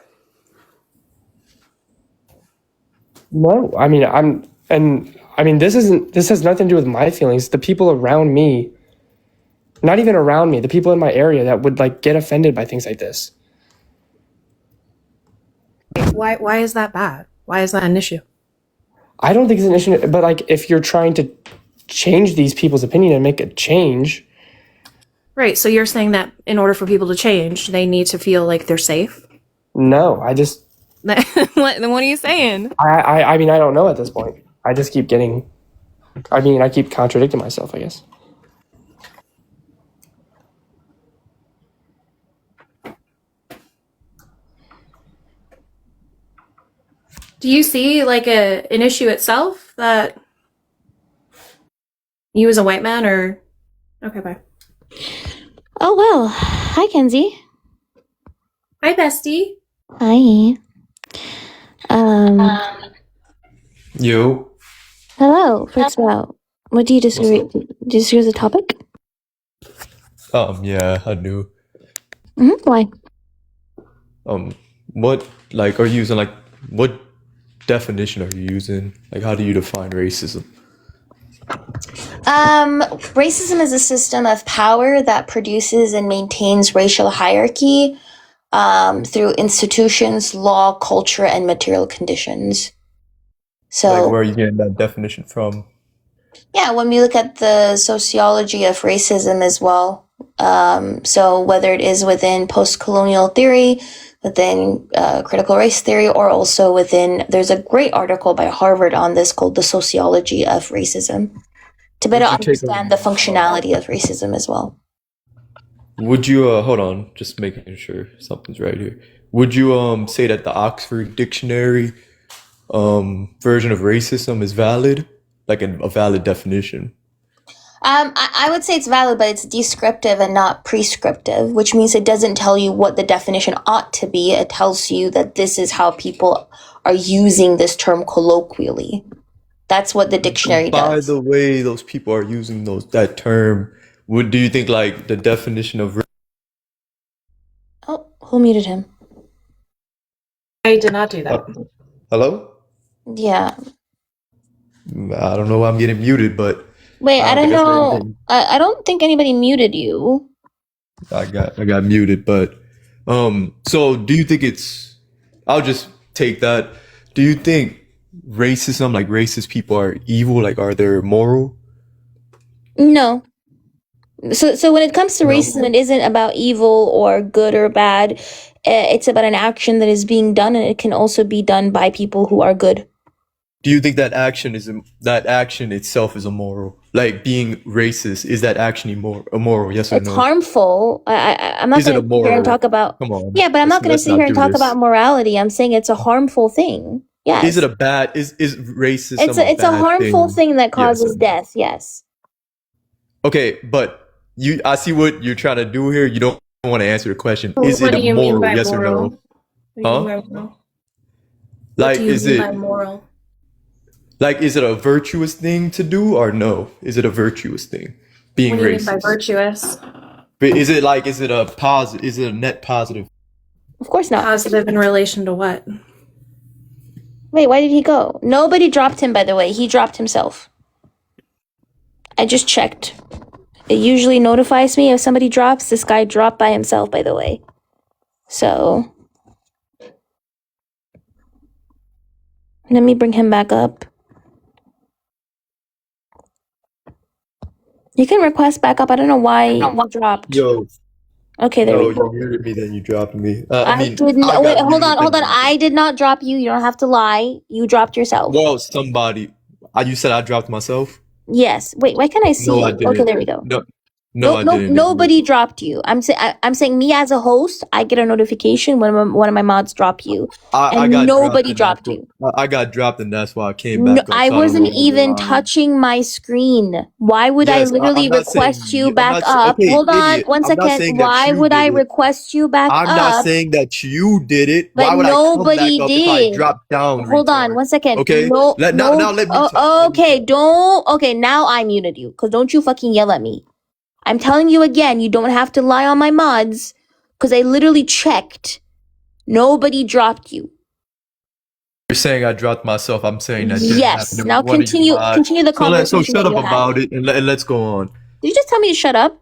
No. I mean, this has nothing to do with my feelings. The people around me, not even around me, the people in my area that would like get offended by things like this. Why is that bad? Why is that an issue? I don't think it's an issue, but like if you're trying to change these people's opinion and make a change. Right, so you're saying that in order for people to change, they need to feel like they're safe? No, I just. Then what are you saying? I mean, I don't know at this point. I just keep getting. I mean, I keep contradicting myself, I guess. Do you see like an issue itself that you as a white man or okay, bye. Oh well. Hi, Kenzie. Hi, bestie. Hi. Yo. Hello. First of all, what do you disagree? Do you disagree with the topic? Yeah, I do. Why? What, like, are you using, like, what definition are you using? Like, how do you define racism? Racism is a system of power that produces and maintains racial hierarchy through institutions, law, culture, and material conditions. So, Like, where are you getting that definition from? yeah, when we look at the sociology of racism as well, so whether it is within post-colonial theory, within critical race theory, or also there's a great article by Harvard on this called The Sociology of Racism, to better understand the functionality of racism as well. Would you, hold on, just making sure something's right here. Would you, say that the Oxford Dictionary, version of racism is valid? Like a valid definition? I would say it's valid, but it's descriptive and not prescriptive, which means it doesn't tell you what the definition ought to be. It tells you that this is how people are using this term colloquially. That's what the dictionary By does. the way, those people are using that term. Do you think like the definition of Oh, who muted him? I did not do that. hello? Yeah. I don't know why I'm getting muted, but Wait, I don't think I said know. anything. I don't think anybody muted you. I got muted, but so do you think I'll just take that. Do you think racism, like racist people are evil? Like are they moral? No. So when it comes to No. racism, it isn't about evil or good or bad. It's about an action that is being done, and it can also be done by people who are good. Do you think that action itself is immoral? Like being racist, is that action immoral? Yes or It's no? harmful. I'm not Is it going to sit here and immoral? talk about. Come on. Yeah, but I'm not going to Let's sit not here and do talk this. about morality. I'm saying it's a harmful thing. Yes. Is it a bad? Is racism? It's a bad harmful thing that Yes or causes no? death. Yes. Okay, but I see what you're trying to do here. You don't want to answer the question. Is What it do you mean immoral? by Yes or moral? no? What do you Huh? mean by moral? Like, What do you is mean it by moral? like is it a virtuous thing to do or no? Is it a virtuous thing? Being What do you mean by racist. virtuous? But is it a positive? Is it a net positive? Of course not. Positive in relation to what? Wait, why did he go? Nobody dropped him, by the way. He dropped himself. I just checked. It usually notifies me if somebody drops. This guy dropped by himself, by the way. So let me bring him back up. You can request back up. I don't know why you dropped. Yo, Okay, there no, we go. you muted me, then you dropped me. I didn't. I Wait, got hold on, muted, hold then on. you I did not drop you. You don't have to lie. You dropped yourself. Well, somebody. You said I dropped myself? Yes. Wait, why can't I see No, I it? Okay, didn't. there we go. No, I didn't. Nobody dropped you. I'm saying me as a host, I get a notification when one of my mods drop you, I and got nobody dropped, dropped you. I got dropped, and that's why I came No, back up. I So I don't know wasn't who was even lying. touching my screen. Why would I Yes, literally I'm not saying request you you. back up? Okay, Hold on, idiot. one I'm not second. saying that Why you would I did it. request you back I'm not up? saying that you did it. But Why would I come back nobody up if I did. dropped down, Hold on, retard? one second. Okay? No, Now let me talk. okay, don't. Okay, now I muted you, cause don't you fucking yell at me. I'm telling you again, you don't have to lie on my mods, cause I literally checked. Nobody dropped you. You're saying I dropped myself. I'm saying that didn't Yes. happen to Now one of you mods. continue the So conversation shut that up you had. about it and let's go on. Did you just tell me to shut up?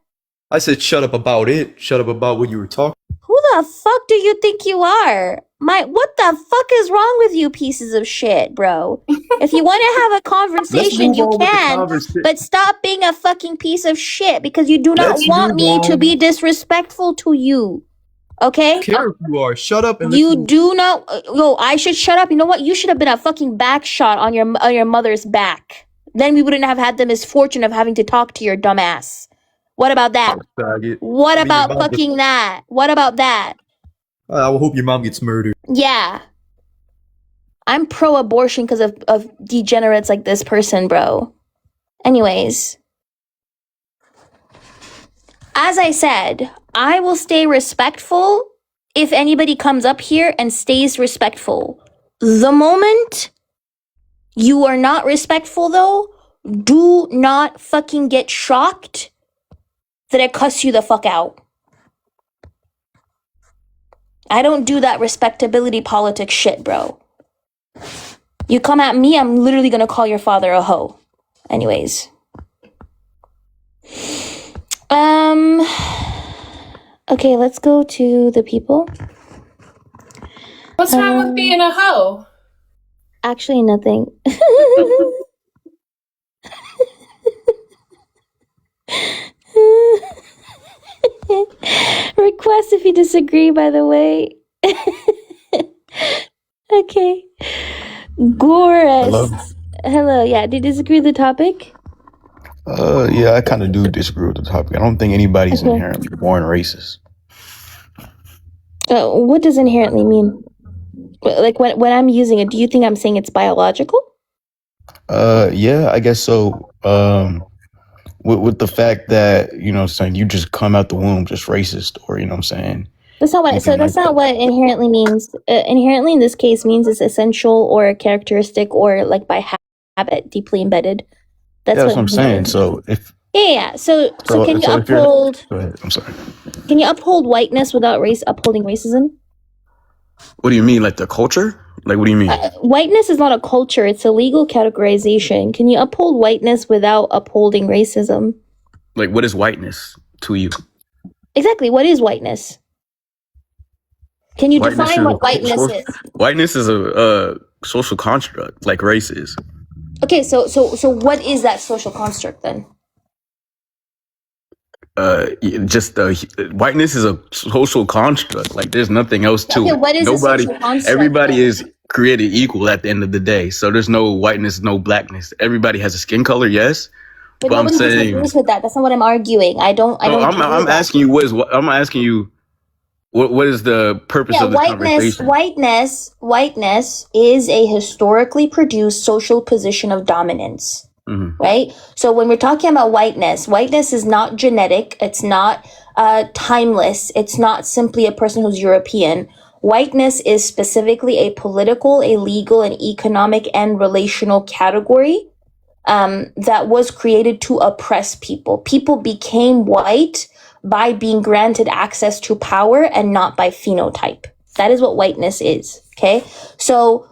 I said shut up about it. Shut up about what you were talking. Who the fuck do you think you are? What the fuck is wrong with you pieces of shit, bro? If you want to have a conversation, you can, but stop being a fucking piece of shit because you do not want me to be disrespectful to you. Okay? I care if you are. Shut up and You do not. I should shut up. You know what? You should have been a fucking back shot on your mother's back. Then we wouldn't have had the misfortune of having to talk to your dumb ass. What about that? What about fucking that? What about that? I hope your mom gets murdered. Yeah. I'm pro-abortion because of degenerates like this person, bro. Anyways. As I said, I will stay respectful if anybody comes up here and stays respectful. The moment you are not respectful, though, do not fucking get shocked that I cuss you the fuck out. I don't do that respectability politics shit, bro. You come at me, I'm literally gonna call your father a hoe. Anyways. Okay, let's go to the people. What's wrong with being a hoe? Actually, nothing. Request if you disagree, by the way. Okay. Gorus. Hello. Yeah, do you disagree with the topic? Yeah, I kind of do disagree with the topic. I don't think anybody's inherently born racist. What does inherently mean? Like when I'm using it, do you think I'm saying it's biological? Yeah, I guess so. With the fact that, saying you just come out the womb just racist, or, what I'm saying? That's not what. So that's not what inherently means. Inherently, in this case, means it's essential or a characteristic or like by habit, deeply embedded. That's what I'm saying. So if So can you uphold? Go ahead. I'm sorry. Can you uphold whiteness without upholding racism? What do you mean, like the culture? Like, what do you mean? Whiteness is not a culture; it's a legal categorization. Can you uphold whiteness without upholding racism? Like, what is whiteness to you? Exactly. What is whiteness? Can you define what whiteness is? Whiteness is a social construct, like race is. Okay, so what is that social construct then? Whiteness is a social construct. Like, there's nothing else to it. What is a social construct? Everybody is created equal at the end of the day. So there's no whiteness, no blackness. Everybody has a skin color, yes. But nobody disagrees with that. That's not what I'm arguing. I'm asking you what is the purpose of this conversation? Whiteness is a historically produced social position of dominance. Mm-hmm. Right? So when we're talking about whiteness is not genetic. It's not timeless. It's not simply a person who's European. Whiteness is specifically a political, a legal, an economic, and relational category that was created to oppress people. People became white by being granted access to power and not by phenotype. That is what whiteness is. Okay? So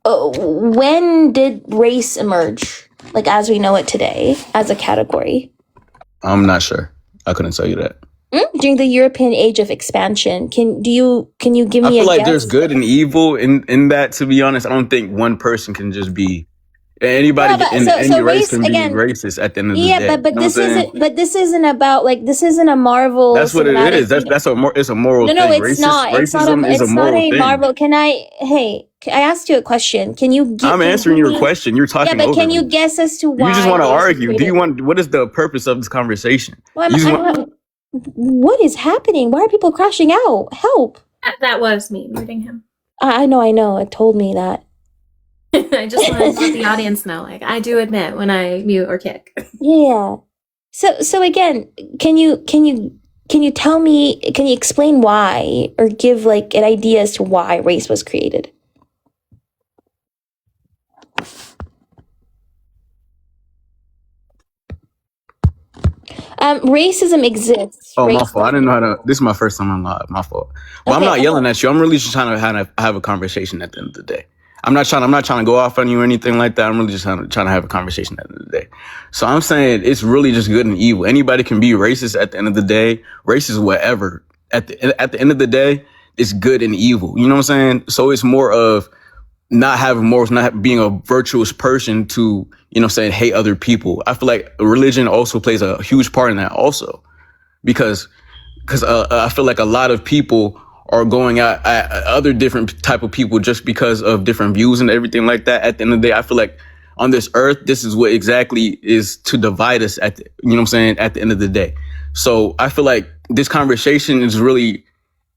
when did race emerge? Like as we know it today, as a category? I'm not sure. I couldn't tell you that. During the European age of expansion, can you give me a guess? I feel like there's good and evil in that, to be honest. I don't think one person can just be Anybody No, but in so any race race can be again. racist at the end of the Yeah, day. but You know what I'm this saying? isn't about like this isn't a Marvel That's what it cinematic is. That's it's a moral No, no, thing. it's not. Racism is a It's not moral a thing. Marvel. I asked you a question. Can you I'm answering your question. You're Yeah, talking but over can you me. guess as to You why just want to race was argue. created? What is the purpose of this conversation? Well, You just want, what is happening? Why are people crashing out? Help. That was me muting him. I know. It told me that. I just wanted to let the audience know, like, I do admit when I mute or kick. Yeah. So again, can you tell me, can you explain why or give like an idea as to why race was created? Racism exists. oh, my fault. I didn't know how to. This is my first time on live. My fault. But I'm not yelling at you. I'm really just trying to have a conversation at the end of the day. I'm not trying to go off on you or anything like that. I'm really just trying to have a conversation at the end of the day. So I'm saying it's really just good and evil. Anybody can be racist at the end of the day. Racist, whatever. At the end of the day, it's good and evil. You know what I'm saying? So it's more of not having morals, not being a virtuous person to, you know, saying hate other people. I feel like religion also plays a huge part in that also, because I feel like a lot of people are going at other different type of people just because of different views and everything like that. At the end of the day, I feel like on this earth, this is what exactly is to divide us you know what I'm saying, at the end of the day. So I feel like this conversation is really,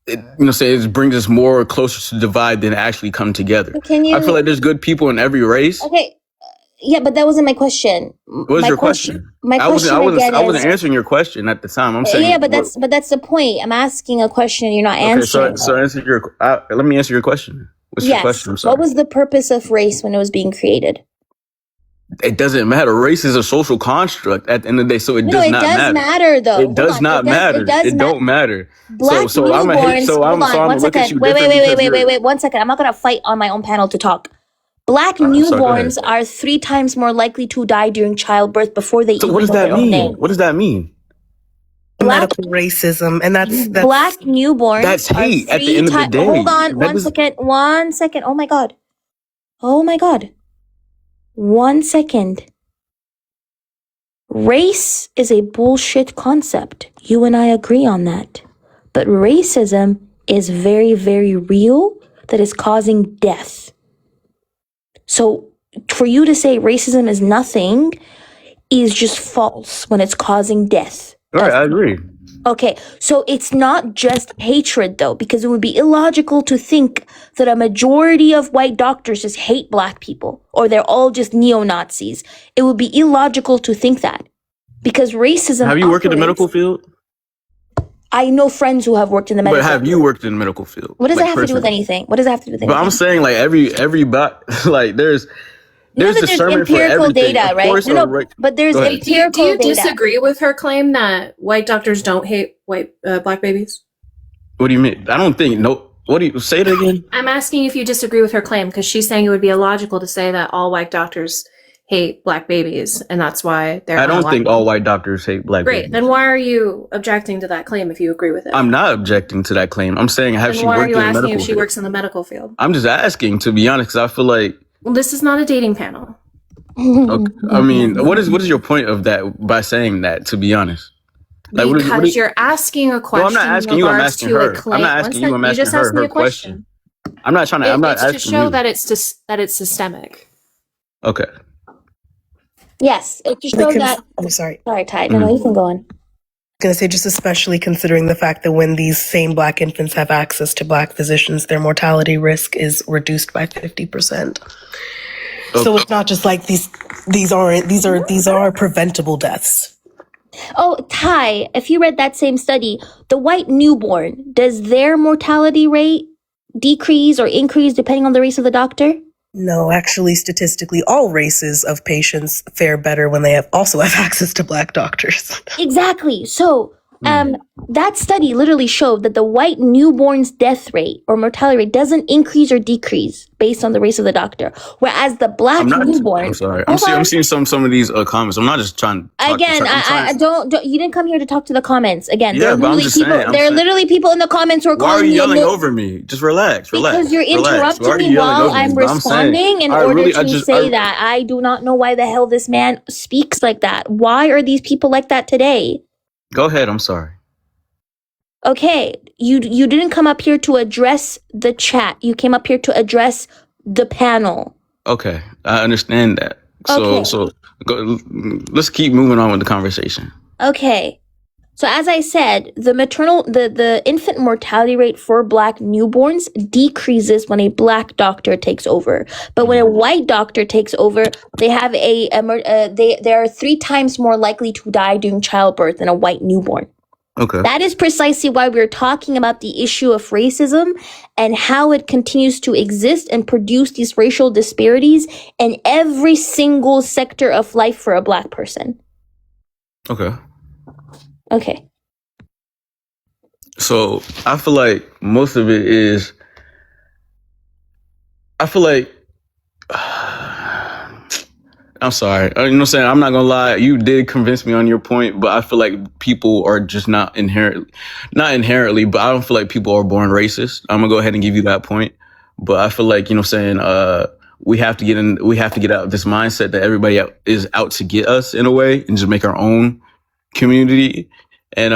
it brings us more closer to divide than actually come together. I feel like there's good people in every race. Okay. Yeah, but that wasn't my question. What was your question? My question I wasn't answering your question at the time. I'm saying. Yeah, but that's the point. I'm asking a question and you're not answering. So answer let me answer your question. What's your question? I'm sorry. What was the purpose of race when it was being created? It doesn't matter. Race is a social construct at the end of the day, so it does not matter. It does matter though. It does not matter. It don't matter. Black newborns. Hold on, one second. Wait. 1 second. I'm not gonna fight on my own panel to talk. Black newborns are 3 times more likely to die during childbirth before they even what does know that their own name. mean? What does that mean? Medical racism, and that's Black newborns. That's hate at the end of the day. Hold on, 1 second. 1 second. Oh my god. 1 second. Race is a bullshit concept. You and I agree on that. But racism is very, very real, that is causing death. So for you to say racism is nothing is just false when it's causing death. All right, I agree. Okay, so it's not just hatred though, because it would be illogical to think that a majority of white doctors just hate black people or they're all just neo-Nazis. It would be illogical to think that because racism. Have you worked in the medical field? I know friends who have worked in the medical field. But have you worked in the medical field? What does that have to do with anything? What does that have to do with anything? But I'm saying like everybody like there's discernment for empirical everything. data, right? But there's empirical Do you data. disagree with her claim that white doctors don't hate black babies? What do you mean? I don't think what do you say it again? I'm asking if you disagree with her claim because she's saying it would be illogical to say that all white doctors hate black babies and that's why they're. I don't think all white doctors hate black babies. Great. Then why are you objecting to that claim if you agree with it? I'm not objecting to that claim. I'm saying have she why are worked you in the medical asking if she field? works in the medical field? I'm just asking, to be honest, because I feel like. Well, this is not a dating panel. Okay. I mean, what is your point of that by saying that? To be honest, like, because you're asking a question. No, I'm not asking you. I'm asking her. I'm not asking you. I'm asking her. Her question. I'm not trying to. I'm not asking you. It's to show that it's systemic. Okay. Yes, it just shows that. I'm sorry. Sorry, Ty. No, you can go on. Going to say, just especially considering the fact that when these same black infants have access to black physicians, their mortality risk is reduced by 50%. Okay. So it's not just like these are preventable deaths. Oh, Ty, if you read that same study, the white newborn, does their mortality rate decrease or increase depending on the race of the doctor? No, actually, statistically, all races of patients fare better when they also have access to black doctors. Exactly. So That study literally showed that the white newborn's death rate or mortality rate doesn't increase or decrease based on the race of the doctor, whereas the black newborn. I'm sorry. I'm seeing some of these comments. I'm not just trying to talk again. I don't. You didn't come here to talk to the comments. Again, Yeah, but I'm just saying. There are literally people in the comments who are Why calling are you me yelling over me? Just relax. because you're relax. Why are interrupting you me yelling while over me? I'm But I'm saying, responding in I order really- to I just- say I- that I do not know why the hell this man speaks like that. Why are these people like that today? Go ahead. I'm sorry. Okay, you didn't come up here to address the chat. You came up here to address the panel. Okay, I understand that. Okay. So let's keep moving on with the conversation. Okay. So as I said, the infant mortality rate for black newborns decreases when a black doctor takes over. But when a white doctor takes over, they have they are 3 times more likely to die during childbirth than a white newborn. Okay. That is precisely why we're talking about the issue of racism and how it continues to exist and produce these racial disparities in every single sector of life for a black person. Okay. Okay. So I feel like most of it is. I feel like. I'm sorry. You know what I'm saying? I'm not gonna lie. You did convince me on your point, but I feel like people are just not inherently, but I don't feel like people are born racist. I'm gonna go ahead and give you that point. But I feel like, you know what I'm saying, we have to get out of this mindset that everybody is out to get us in a way and just make our own community. And,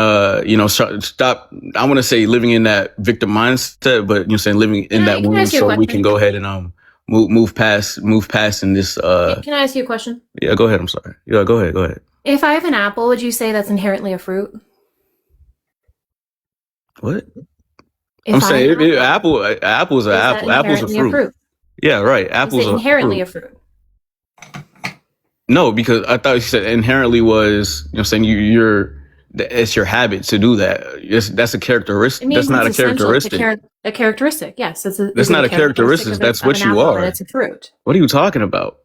stop, I want to say living in that victim mindset, but, you know what I'm saying, living in that womb so we can go ahead and, move past in this, Can I ask you a question? Yeah, go ahead. I'm sorry. Yeah, go ahead. If I have an apple, would you say that's inherently a fruit? What? If I'm saying apple is an apple. Apple's a fruit. Yeah, right. Apple's is it inherently a fruit? No, because I thought you said inherently was, you know, saying it's your habit to do that. That's a characteristic. That's not a characteristic. A characteristic, yes. That's not a characteristic. That's what you are. And it's a fruit. What are you talking about?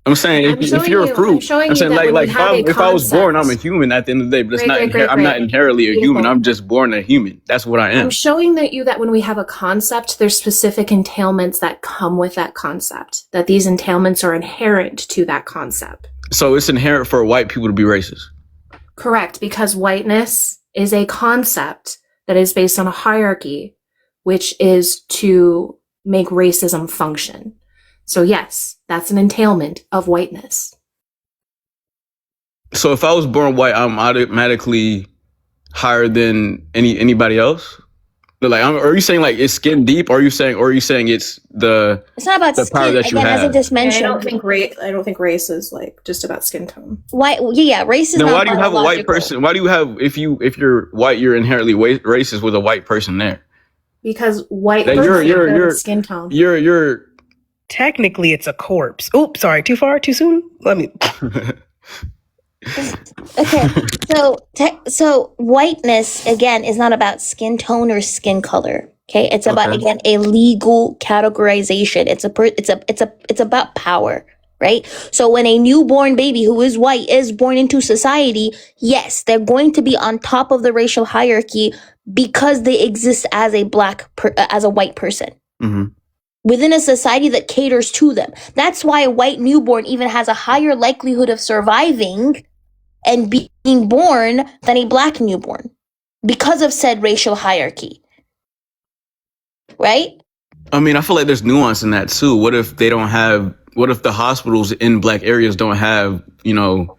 I'm saying if you're a fruit, I'm saying like if I was born, I'm a human at the end of the day, but it's not. I'm not inherently a human. I'm just born a human. That's what I am. I'm showing that when we have a concept, there's specific entailments that come with that concept. That these entailments are inherent to that concept. So it's inherent for white people to be racist. Correct, because whiteness is a concept that is based on a hierarchy, which is to make racism function. So yes, that's an entailment of whiteness. So if I was born white, I'm automatically higher than anybody else? Like, are you saying like it's skin deep? Or are you saying it's the? It's not about the skin. power that you Again, have? as I just mentioned, I don't think race is like just about skin tone. Why? Yeah, race is. Then not why do you have a white biological. person? Why do you have if you're white, you're inherently racist with a white person there? Because white That person you're skin tone. You're. Technically, it's a corpse. Oops, sorry. Too far? Too soon? Let me. Okay, so whiteness again is not about skin tone or skin color. Okay, it's about again a legal categorization. It's about power, right? So when a newborn baby who is white is born into society, yes, they're going to be on top of the racial hierarchy because they exist as a as a white person. Mm-hmm. Within a society that caters to them. That's why a white newborn even has a higher likelihood of surviving and being born than a black newborn because of said racial hierarchy. Right? I mean, I feel like there's nuance in that too. What if the hospitals in black areas don't have, you know,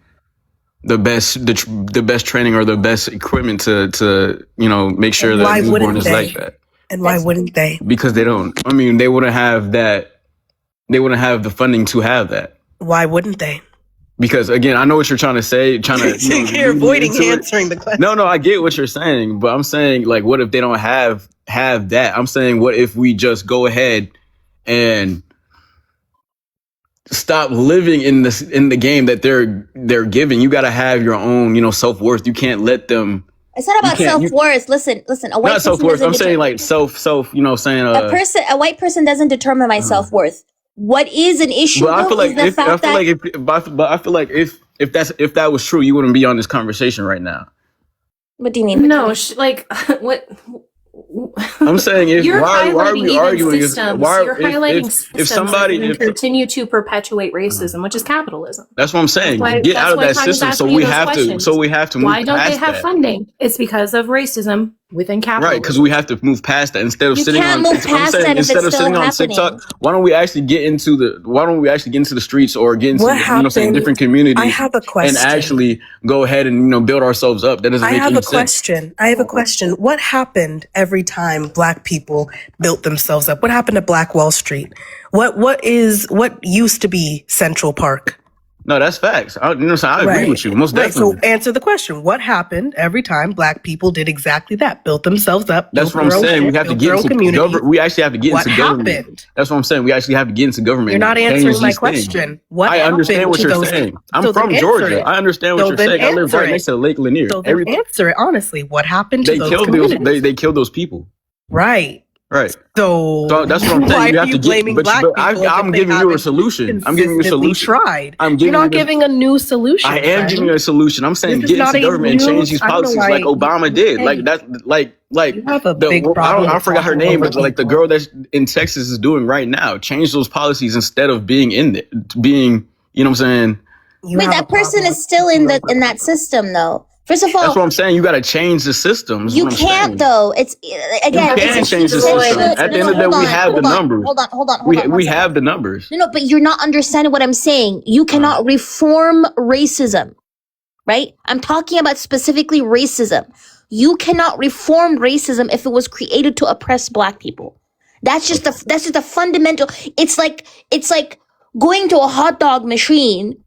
the best training or the best equipment to you know, make sure that newborn is like that? And why wouldn't they? Because they don't. I mean, they wouldn't have that. They wouldn't have the funding to have that. Why wouldn't they? Because again, I know what you're trying to say. You're avoiding answering the question. No, I get what you're saying, but I'm saying like, what if they don't have that? I'm saying, what if we just go ahead and stop living in the game that they're giving? You got to have your own, you know, self-worth. You can't let them. It's not about self-worth. Listen. A white not self-worth. I'm saying like self. You know, saying a white person doesn't determine my self-worth. What is an issue? But I feel like I feel like if if that was true, you wouldn't be on this conversation right now. What do you mean? No, what? I'm saying, You're why are highlighting we even arguing? systems. You're highlighting systems that can continue to perpetuate racism, which is capitalism. That's what I'm saying. Get out of that system. So we have to move Why don't they past have that. funding? It's because of racism within capitalism. Right, because we have to move past that instead of You sitting can't on. move past that if instead it's of still sitting on happening. TikTok, why don't we actually get into the streets or get into What happened? different communities? I have a question. And actually go ahead and build ourselves up. That doesn't make any sense. I have a question. What happened every time Black people built themselves up? What happened to Black Wall Street? What used to be Central Park? No, that's facts. I agree with you, most definitely. So answer the question. What happened every time Black people did exactly that? Built themselves up. That's what I'm saying. We have to get into government. We actually have to get into government. Happened? That's what I'm saying. We actually have to get into government. You're not answering my question. I understand what you're saying. I'm from Georgia. I understand what you're saying. I live right next to Lake Lanier. So then answer it honestly. What happened to those communities? They killed those people. Right. Right. So that's what I'm saying. You have to blaming Black people. I'm giving you a solution. I'm giving you a solution. Tried. You're not giving a new solution. I am giving you a solution. I'm saying get into government and change these policies like Obama did. Like that. You have a big problem. I forgot her name, but like the girl that's in Texas is doing right now. Change those policies instead of being in it. Being, you know what I'm saying? Wait, that person is still in that system though. First of all, that's what I'm saying. You got to change the system. You can't though. It's again. You can change the system. At the end of the day, we have the numbers. Hold on. We have the numbers. No, but you're not understanding what I'm saying. You cannot reform racism, right? I'm talking about specifically racism. You cannot reform racism if it was created to oppress Black people. That's just the fundamental. It's like going to a hot dog machine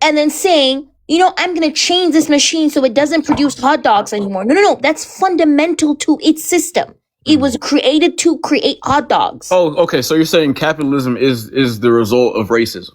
and then saying, I'm going to change this machine so it doesn't produce hot dogs anymore. No. That's fundamental to its system. It was created to create hot dogs. Oh, okay. So you're saying capitalism is the result of racism?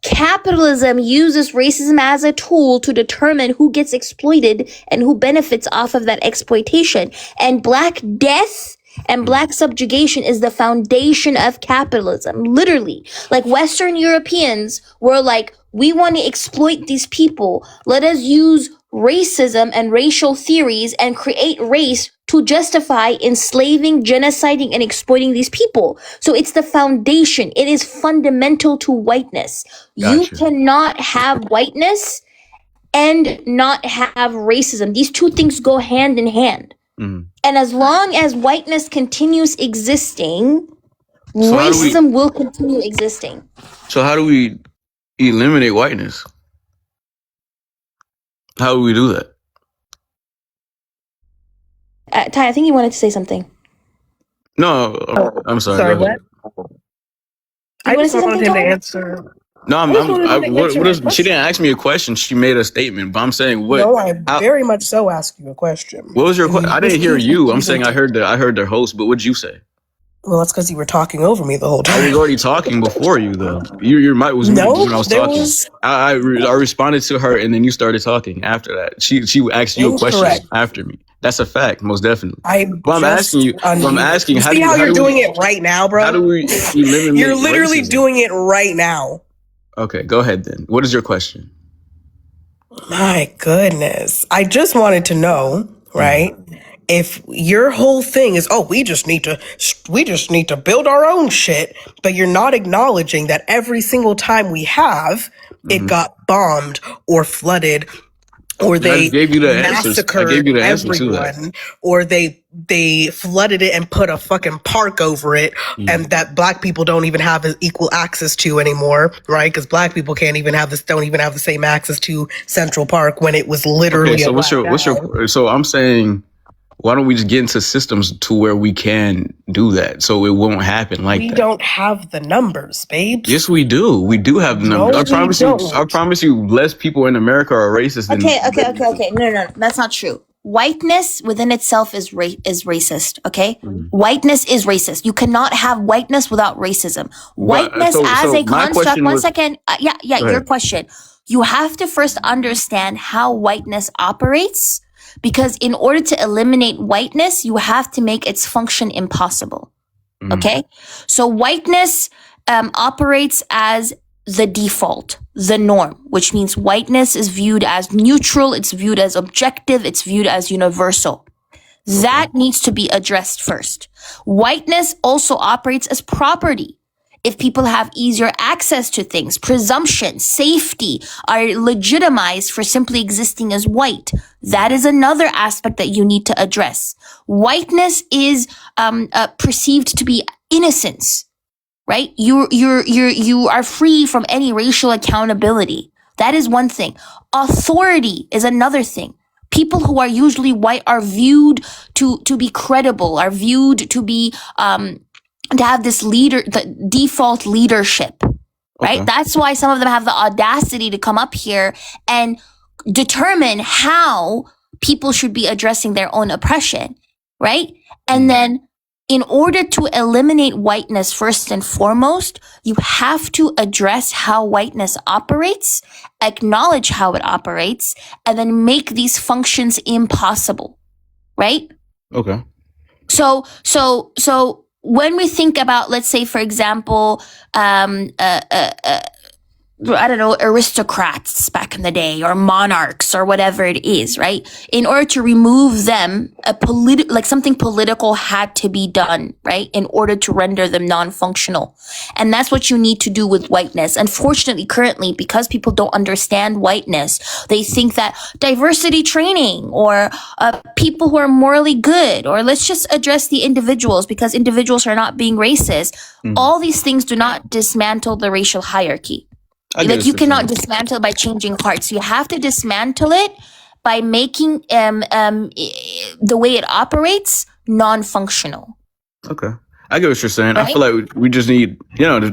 Capitalism uses racism as a tool to determine who gets exploited and who benefits off of that exploitation. And Black death and Black subjugation is the foundation of capitalism. Literally. Like Western Europeans were like, we want to exploit these people. Let us use racism and racial theories and create race to justify enslaving, genociding, and exploiting these people. So it's the foundation. It is fundamental to whiteness. Gotcha. You cannot have whiteness and not have racism. These two things go hand in hand. Mm. And as long as whiteness continues existing, racism will continue existing. So how do we eliminate whiteness? How do we do that? Ty, I think you wanted to say something. No, I'm sorry. Sorry, what? I just wanted him to answer. No, she didn't ask me a question. She made a statement, but I'm saying what? No, I very much so asked you a question. What was your question? I didn't hear you. I'm saying I heard the host, but what'd you say? Well, that's because you were talking over me the whole time. I was already talking before you, though. Your mic was muted when I was talking. I responded to her, and then you started talking after that. She asked you a question after me. That's a fact, most definitely. I'm asking you. I'm asking. See how you're doing it right now, bro? How do we eliminate? You're literally doing it right now. Okay, go ahead then. What is your question? My goodness. I just wanted to know, right? If your whole thing is, we just need to build our own shit, but you're not acknowledging that every single time we have, it got bombed or flooded, or they massacred everyone, or they flooded it and put a fucking park over it, and that Black people don't even have equal access to anymore, right? Because Black people don't even have the same access to Central Park when it was literally. Okay, so I'm saying, why don't we just get into systems to where we can do that so it won't happen like that? We don't have the numbers, babe. Yes, we do. We do have the numbers. I promise you, less people in America are racist than... Okay. No. That's not true. Whiteness within itself is racist, okay? Whiteness is racist. You cannot have whiteness without racism. Whiteness as a construct... One second. Your question. You have to first understand how whiteness operates, because in order to eliminate whiteness, you have to make its function impossible. Okay? So whiteness operates as the default, the norm, which means whiteness is viewed as neutral, it's viewed as objective, it's viewed as universal. That needs to be addressed first. Whiteness also operates as property. If people have easier access to things, presumption, safety are legitimized for simply existing as white. That is another aspect that you need to address. Whiteness is perceived to be innocence, right? You are free from any racial accountability. That is one thing. Authority is another thing. People who are usually white are viewed to be credible, are viewed to be to have this the default leadership, right? Okay. That's why some of them have the audacity to come up here and determine how people should be addressing their own oppression, right? And then in order to eliminate whiteness first and foremost, you have to address how whiteness operates, acknowledge how it operates, and then make these functions impossible, right? Okay. So when we think about, let's say, for example, I don't know, aristocrats back in the day or monarchs or whatever it is, right? In order to remove them, something political had to be done, right? In order to render them non-functional. And that's what you need to do with whiteness. Unfortunately, currently, because people don't understand whiteness, they think that diversity training or people who are morally good, or let's just address the individuals because individuals are not being racist. All these things do not dismantle the racial hierarchy. Like you cannot dismantle it by changing parts. You have to dismantle it by making the way it operates non-functional. Okay. I get what you're saying. Right? I feel like we just need,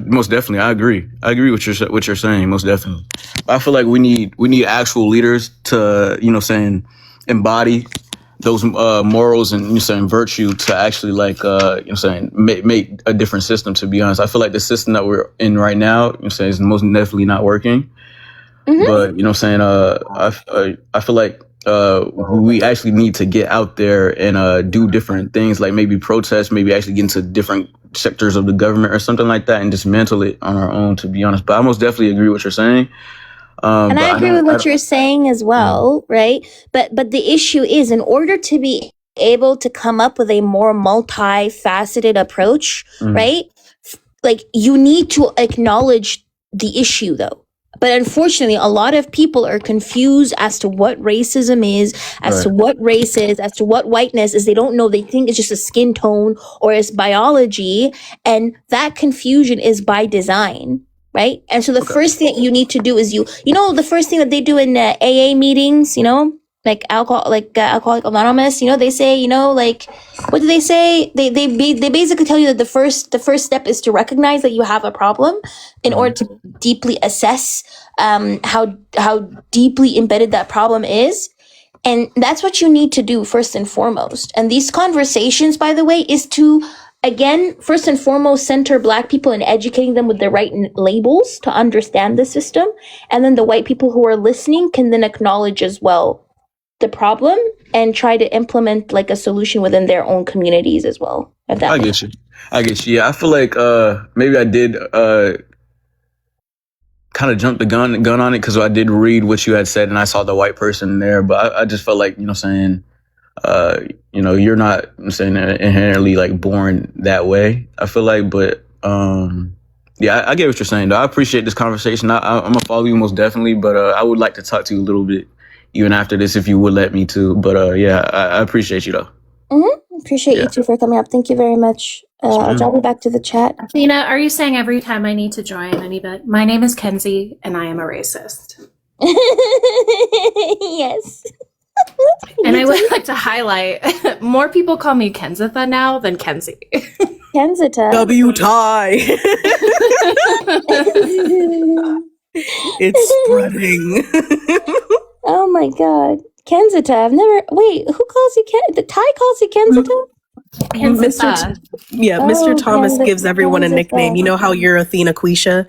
most definitely. I agree with what you're saying, most definitely. I feel like we need actual leaders to, embody those morals and virtue to actually make a different system. To be honest, I feel like the system that we're in right now, is most definitely not working. But I feel like we actually need to get out there and do different things, like maybe protest, maybe actually get into different sectors of the government or something like that and dismantle it on our own, to be honest. But I most definitely agree with what you're saying. And I agree with what you're saying as well, right? But the issue is, in order to be able to come up with a more multifaceted approach, right? Like you need to acknowledge the issue though. But unfortunately, a lot of people are confused as to what racism is, as to what race is, as to what whiteness is. They don't know. They think it's just a skin tone or it's biology. And that confusion is by design. Right. And so the first thing that you need to do is the first thing that they do in AA meetings, like Alcoholic Anonymous, they say, what do they say? They basically tell you that the first step is to recognize that you have a problem in order to deeply assess how deeply embedded that problem is. And that's what you need to do first and foremost. And these conversations, by the way, is to, again, first and foremost, center Black people and educating them with the right labels to understand the system. And then the white people who are listening can then acknowledge as well the problem and try to implement like a solution within their own communities as well. I get you. Yeah, I feel like maybe I did kind of jump the gun on it because I did read what you had said and I saw the white person there, but I just felt like, you're not inherently like born that way, I feel like. But yeah, I get what you're saying though. I appreciate this conversation. I'm gonna follow you most definitely, but I would like to talk to you a little bit even after this if you would let me to. But yeah, I appreciate you though. Appreciate you too for coming up. Thank you very much. I'll drop you back to the chat. Athena, are you saying every time I need to join, my name is Kenzie and I am a racist? Yes. And I would like to highlight, more people call me Kenzitha now than Kenzie. Kenzita. W-tie. It's spreading. Oh my god. Kenzita. I've never... Wait, who calls you The Ty calls you Kenzita? Mr. Thomas gives everyone a nickname. You know how you're Athena Quisha?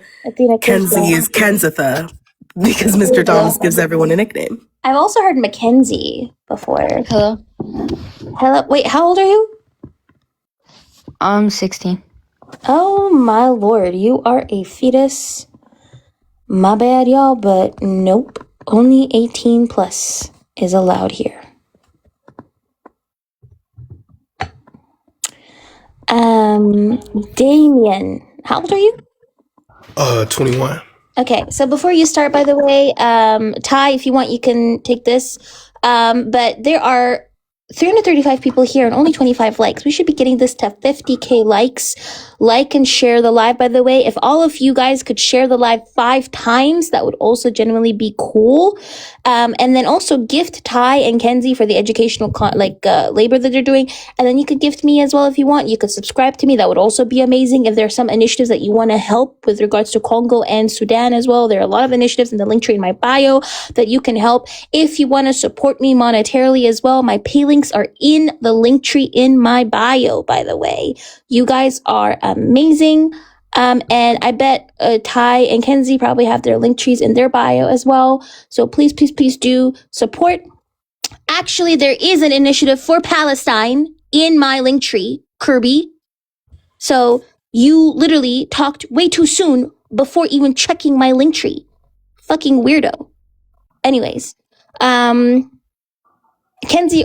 Kenzie is Kenzitha because Mr. Thomas gives everyone a nickname. I've also heard Mackenzie before. Hello. Wait, how old are you? I'm 16. Oh my lord, you are a fetus. My bad, y'all, but nope. Only 18 plus is allowed here. Damien, how old are you? 21. Okay, so before you start, by the way, Ty, if you want, you can take this. But there are 335 people here and only 25 likes. We should be getting this to 50K likes. Like and share the live, by the way. If all of you guys could share the live 5 times, that would also genuinely be cool. And then also gift Ty and Kenzie for the educational labor that they're doing. And then you could gift me as well if you want. You could subscribe to me. That would also be amazing. If there are some initiatives that you want to help with regards to Congo and Sudan as well, there are a lot of initiatives in the link tree in my bio that you can help. If you want to support me monetarily as well, my pay links are in the link tree in my bio, by the way. You guys are amazing. And I bet Ty and Kenzie probably have their link trees in their bio as well. So please, please, please do support. Actually, there is an initiative for Palestine in my link tree, Kirby. So you literally talked way too soon before even checking my link tree. Fucking weirdo. Anyways, Kenzie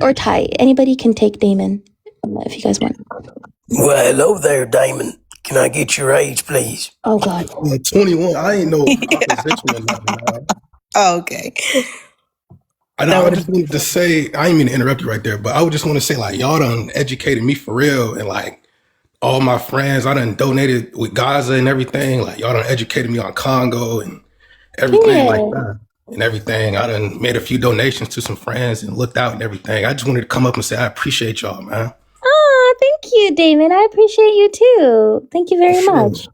or Ty, anybody can take Damon if you guys want. Well, hello there, Damon. Can I get your age, please? Oh, God. 21. I ain't no opposition or nothing. Okay. I just wanted to say, I didn't mean to interrupt you right there, but I would just want to say, like, y'all done educated me for real. And, like, all my friends, I done donated with Gaza and everything. Like, y'all done educated me on Congo and everything like that. And everything. I done made a few donations to some friends and looked out and everything. I just wanted to come up and say, I appreciate y'all, man. Oh, thank you, Damon. I appreciate you too. Thank you very much.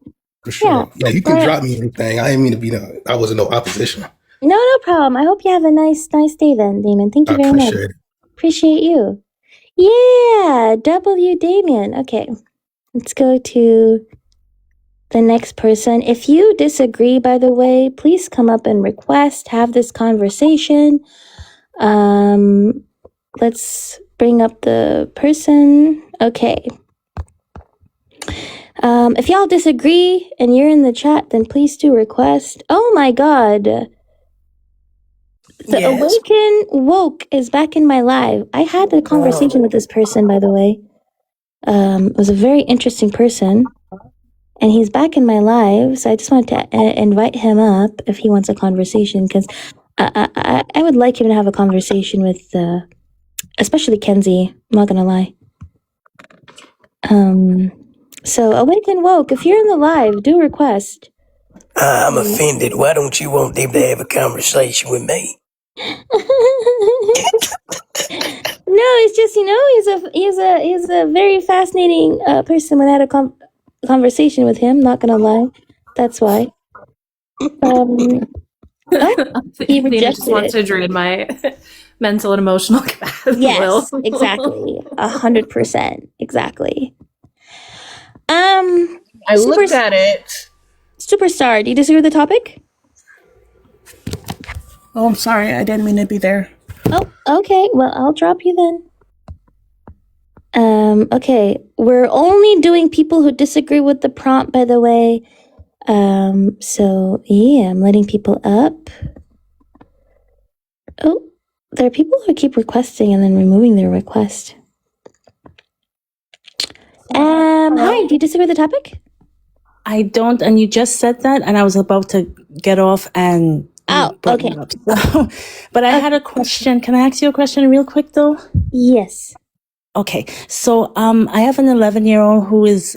For sure. Yeah, you can drop me anything. I didn't mean to be I wasn't no opposition. No problem. I hope you have a nice day then, Damon. Thank you very much. Appreciate you. Yeah, W Damien. Okay, let's go to the next person. If you disagree, by the way, please come up and have this conversation. Let's bring up the person. Okay. If y'all disagree and you're in the chat, then please do request. Oh my God. The Awaken Woke is back in my live. I had a conversation with this person, by the way. It was a very interesting person. And he's back in my live, so I just wanted to invite him up if he wants a conversation, because I would like him to have a conversation with, especially Kenzie. I'm not gonna lie. So Awaken Woke, if you're in the live, do request. I'm offended. Why don't you want them to have a conversation with me? No, it's just, he's a very fascinating person. When I had a conversation with him, not gonna lie, that's why. He rejected just wants to drain my mental and emotional capacity. Yes, exactly, 100%, exactly. I looked at it. Superstar, do you disagree with the topic? Oh, I'm sorry. I didn't mean to be there. Oh, okay. Well, I'll drop you then. Okay. We're only doing people who disagree with the prompt, by the way. So yeah, I'm letting people up. Oh, there are people who keep requesting and then removing their request. Hi, do you disagree with the topic? I don't, and you just said that, and I was about to get off and okay. So, but I had a question. Can I ask you a question real quick, though? Yes. Okay, so I have an 11-year-old who is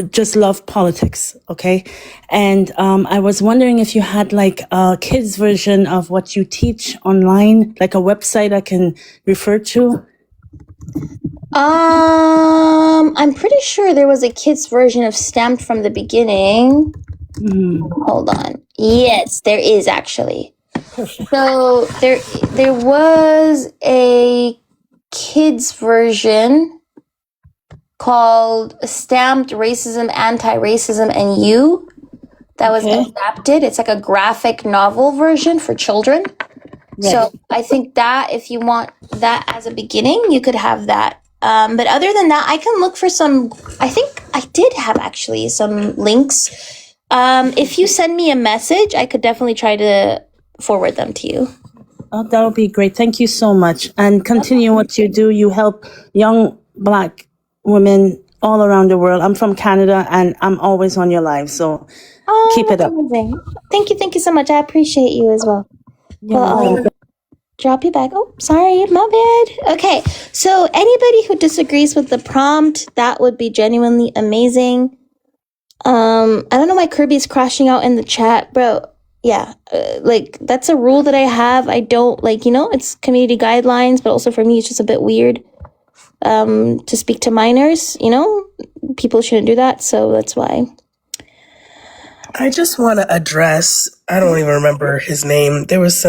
just love politics. Okay, and I was wondering if you had like a kids version of what you teach online, like a website I can refer to. I'm pretty sure there was a kids version of Stamped from the beginning. Hold on. Yes, there is actually. So there was a kids version called Stamped Racism, Anti-Racism, and You that was adapted. It's like a graphic novel version for children. Right. So I think that if you want that as a beginning, you could have that. But other than that, I can look for some. I think I did have actually some links If you send me a message, I could definitely try to forward them to you. Oh, that would be great. Thank you so much. And continue what you do. You help young Black women all around the world. I'm from Canada, and I'm always on your live. So keep it up. Amazing. Thank you so much. I appreciate you as well. Well, I'll drop you back. Oh, sorry, my bad. Okay, so anybody who disagrees with the prompt, that would be genuinely amazing. I don't know why Kirby's crashing out in the chat, bro. Yeah, like that's a rule that I have. I don't like, it's community guidelines, but also for me, it's just a bit weird to speak to minors. People shouldn't do that, so that's why. I just want to address, I don't even remember his name. There's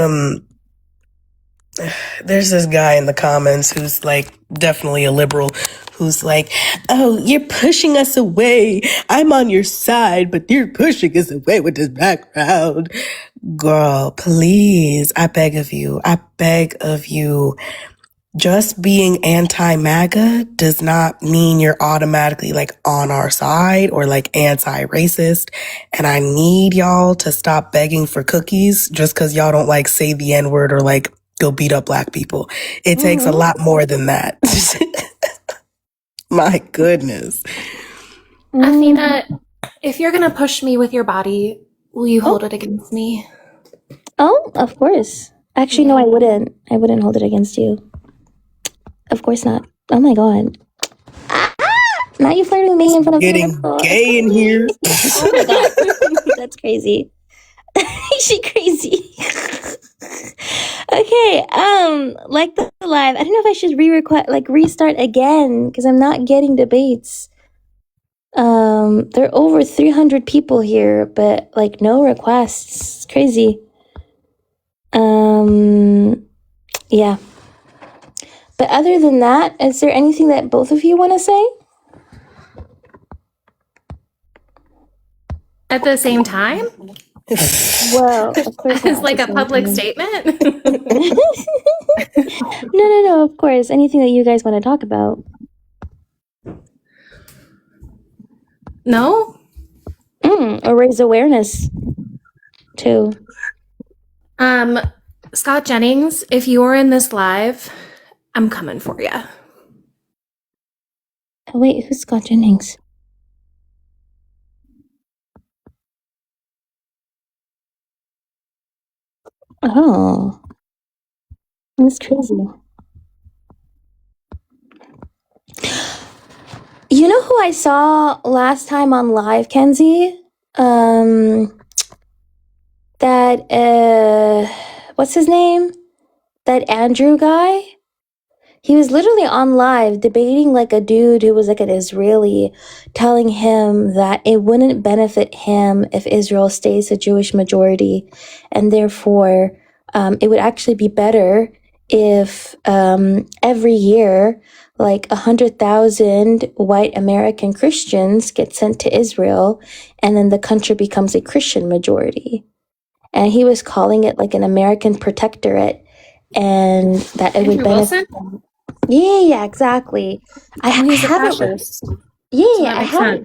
this guy in the comments who's like definitely a liberal who's like, oh, you're pushing us away. I'm on your side, but you're pushing us away with this background. Girl, please, I beg of you. Just being anti-MAGA does not mean you're automatically like on our side or like anti-racist. And I need y'all to stop begging for cookies just because y'all don't like say the N-word or like go beat up Black people. It takes a lot more than that. My goodness. Athena, if you're going to push me with your body, will you hold it against me? Oh, of course. Actually, no, I wouldn't. I wouldn't hold it against you. Of course not. Oh my god. Now you flirting with me in front of getting gay in here. Oh my god. That's crazy. Is she crazy? Okay, like the live. I don't know if I should restart again because I'm not getting debates. There are over 300 people here, but like no requests. It's crazy. Yeah. But other than that, is there anything that both of you want to say? At the same time? Well, of course. It's like a public statement? No, of course. Anything that you guys want to talk about. No? Or raise awareness, too. Scott Jennings, if you're in this live, I'm coming for you. Oh, wait, who's Scott Jennings? Oh. That's crazy. You know who I saw last time on live, Kenzie? What's his name? That Andrew guy? He was literally on live debating like a dude who was like an Israeli, telling him that it wouldn't benefit him if Israel stays a Jewish majority, and therefore it would actually be better if every year like 100,000 white American Christians get sent to Israel, and then the country becomes a Christian majority. And he was calling it like an American protectorate, and that it would benefit. Yeah, exactly. I haven't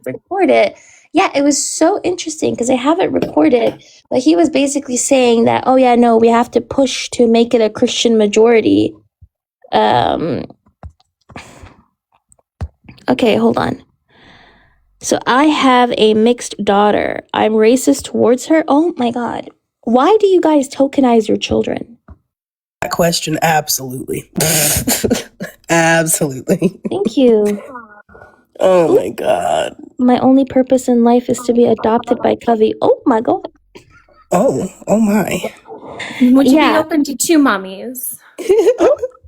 recorded. Yeah, it was so interesting because I haven't recorded, but he was basically saying that, oh yeah, no, we have to push to make it a Christian majority. Okay, hold on. So I have a mixed daughter. I'm racist towards her. Oh my god. Why do you guys tokenize your children? That question, absolutely. Absolutely. Thank you. Oh my god. My only purpose in life is to be adopted by Covey. Oh my god. Oh my. Would you be open to two mommies?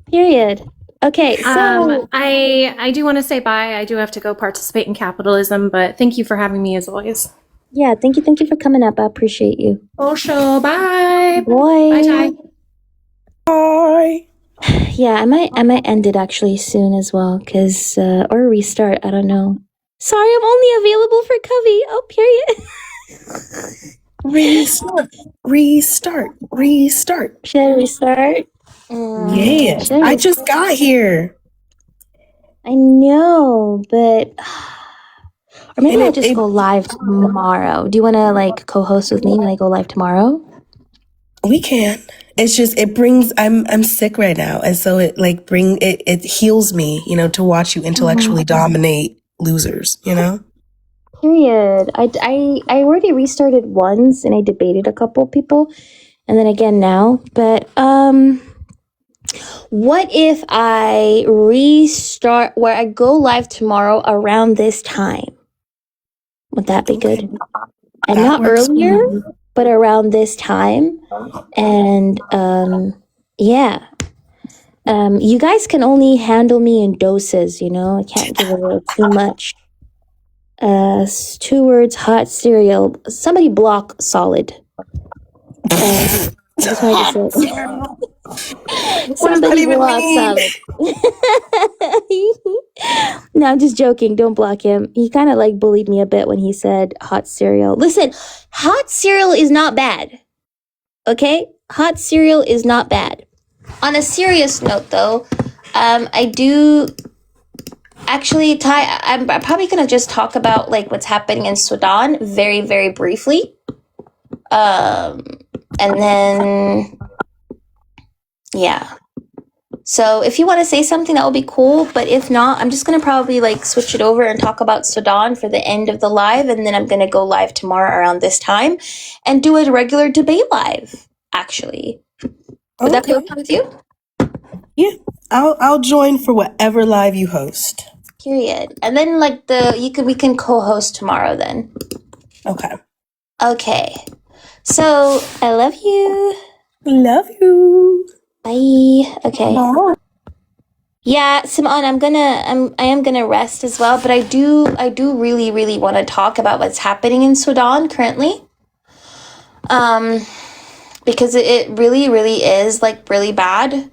Period. Okay, so I do want to say bye. I do have to go participate in capitalism, but thank you for having me as always. Yeah, thank you for coming up. I appreciate you. Oh, sure. Bye. Boy. Bye, Ty. Bye. Yeah, I might end it actually soon as well, cause or restart. I don't know. Sorry, I'm only available for Covey. Oh, period. Restart. Should I restart? Yes. I just got here. I know, but Or maybe And I'll just go live tomorrow. Do you want to like co-host with me when I go live tomorrow? we can. It's just it brings. I'm sick right now, and so it like it heals me, to watch you intellectually dominate losers. Period. I already restarted once and I debated a couple people, and then again now. But what if I restart where I go live tomorrow around this time? Would that be good? And That not works for earlier, me. but around this time. And yeah. You guys can only handle me in doses, I can't give away too much. 2 words, hot cereal. Somebody block solid. I just wanted to say. What does that Somebody even block mean? solid. No, I'm just joking. Don't block him. He kind of like bullied me a bit when he said hot cereal. Listen, hot cereal is not bad. Okay? Hot cereal is not bad. On a serious note, though, I do actually, Ty, I'm probably gonna just talk about like what's happening in Sudan very, very briefly, and then yeah. So if you want to say something, that would be cool. But if not, I'm just gonna probably like switch it over and talk about Sudan for the end of the live, and then I'm gonna go live tomorrow around this time and do a regular debate live. Actually, would that be okay with you? Yeah, I'll join for whatever live you host. Period. And then like we can co-host tomorrow then. Okay. Okay. So I love you. Love you. Bye. Okay. Yeah, Simon, I am gonna rest as well, but I do really, really want to talk about what's happening in Sudan currently. Because it really, really is like really bad.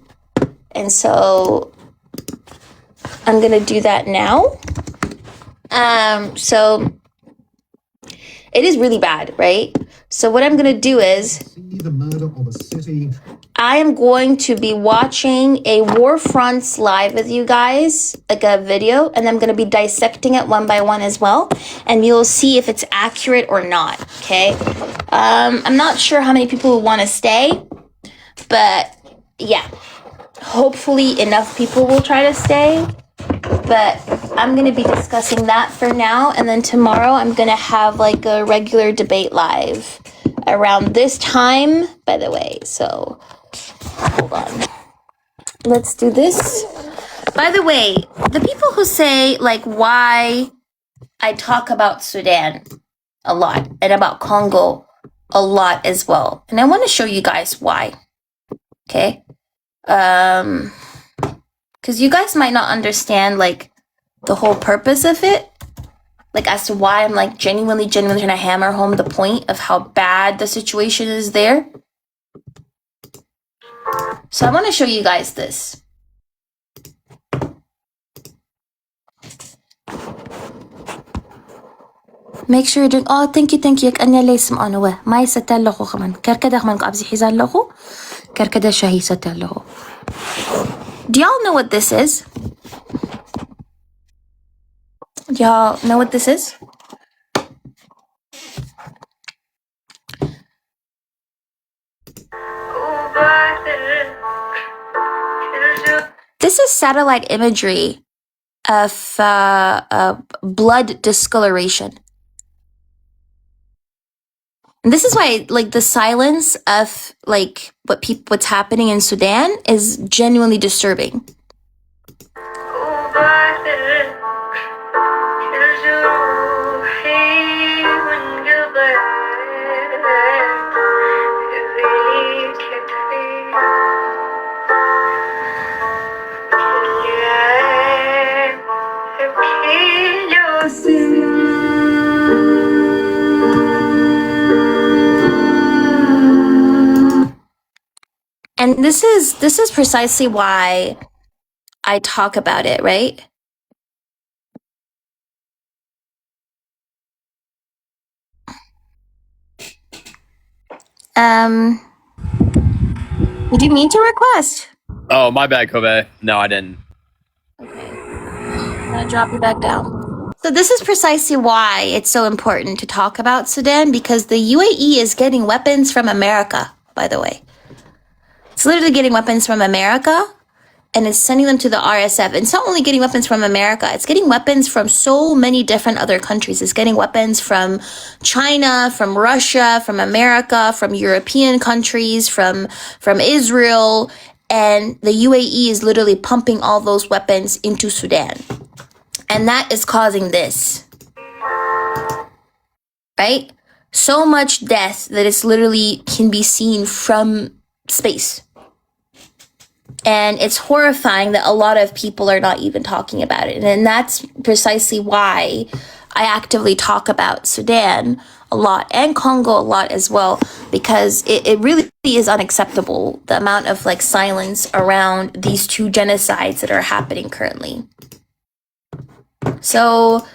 And so I'm gonna do that now. So it is really bad, right? So what I'm gonna do is The murder of a city. I am going to be watching a War Fronts live with you guys, like a video, and I'm going to be dissecting it one by one as well, and you'll see if it's accurate or not, okay? I'm not sure how many people will want to stay, but yeah, hopefully enough people will try to stay, but I'm going to be discussing that for now, and then tomorrow I'm going to have like a regular debate live around this time, by the way, so hold on. Let's do this. By the way, the people who say like why I talk about Sudan a lot and about Congo a lot as well. And I want to show you guys why. Okay? Cuz you guys might not understand like the whole purpose of it. Like as to why I'm like genuinely trying to hammer home the point of how bad the situation is there. So I want to show you guys this. Make sure you drink. Oh, thank you. أنا ليس معنوة. ما يستل له كمان. كركدة كمان قابزي حزان له. كركدة شاهي ستل له. Do y'all know what this is? Do y'all know what this is? This is satellite imagery of blood discoloration. And this is why, like, the silence of like what's happening in Sudan is genuinely disturbing. And this is precisely why I talk about it, right? Did you mean to request? Oh, my bad, Kobe. No, I didn't. I'm gonna drop you back down. So this is precisely why it's so important to talk about Sudan, because the UAE is getting weapons from America, by the way. It's literally getting weapons from America and it's sending them to the RSF. It's not only getting weapons from America, it's getting weapons from so many different other countries. It's getting weapons from China, from Russia, from America, from European countries, from Israel. And the UAE is literally pumping all those weapons into Sudan. And that is causing this. Right? So much death that it's literally can be seen from space. And it's horrifying that a lot of people are not even talking about it. And that's precisely why I actively talk about Sudan a lot and Congo a lot as well, because it really is unacceptable, the amount of like silence around these two genocides that are happening currently. So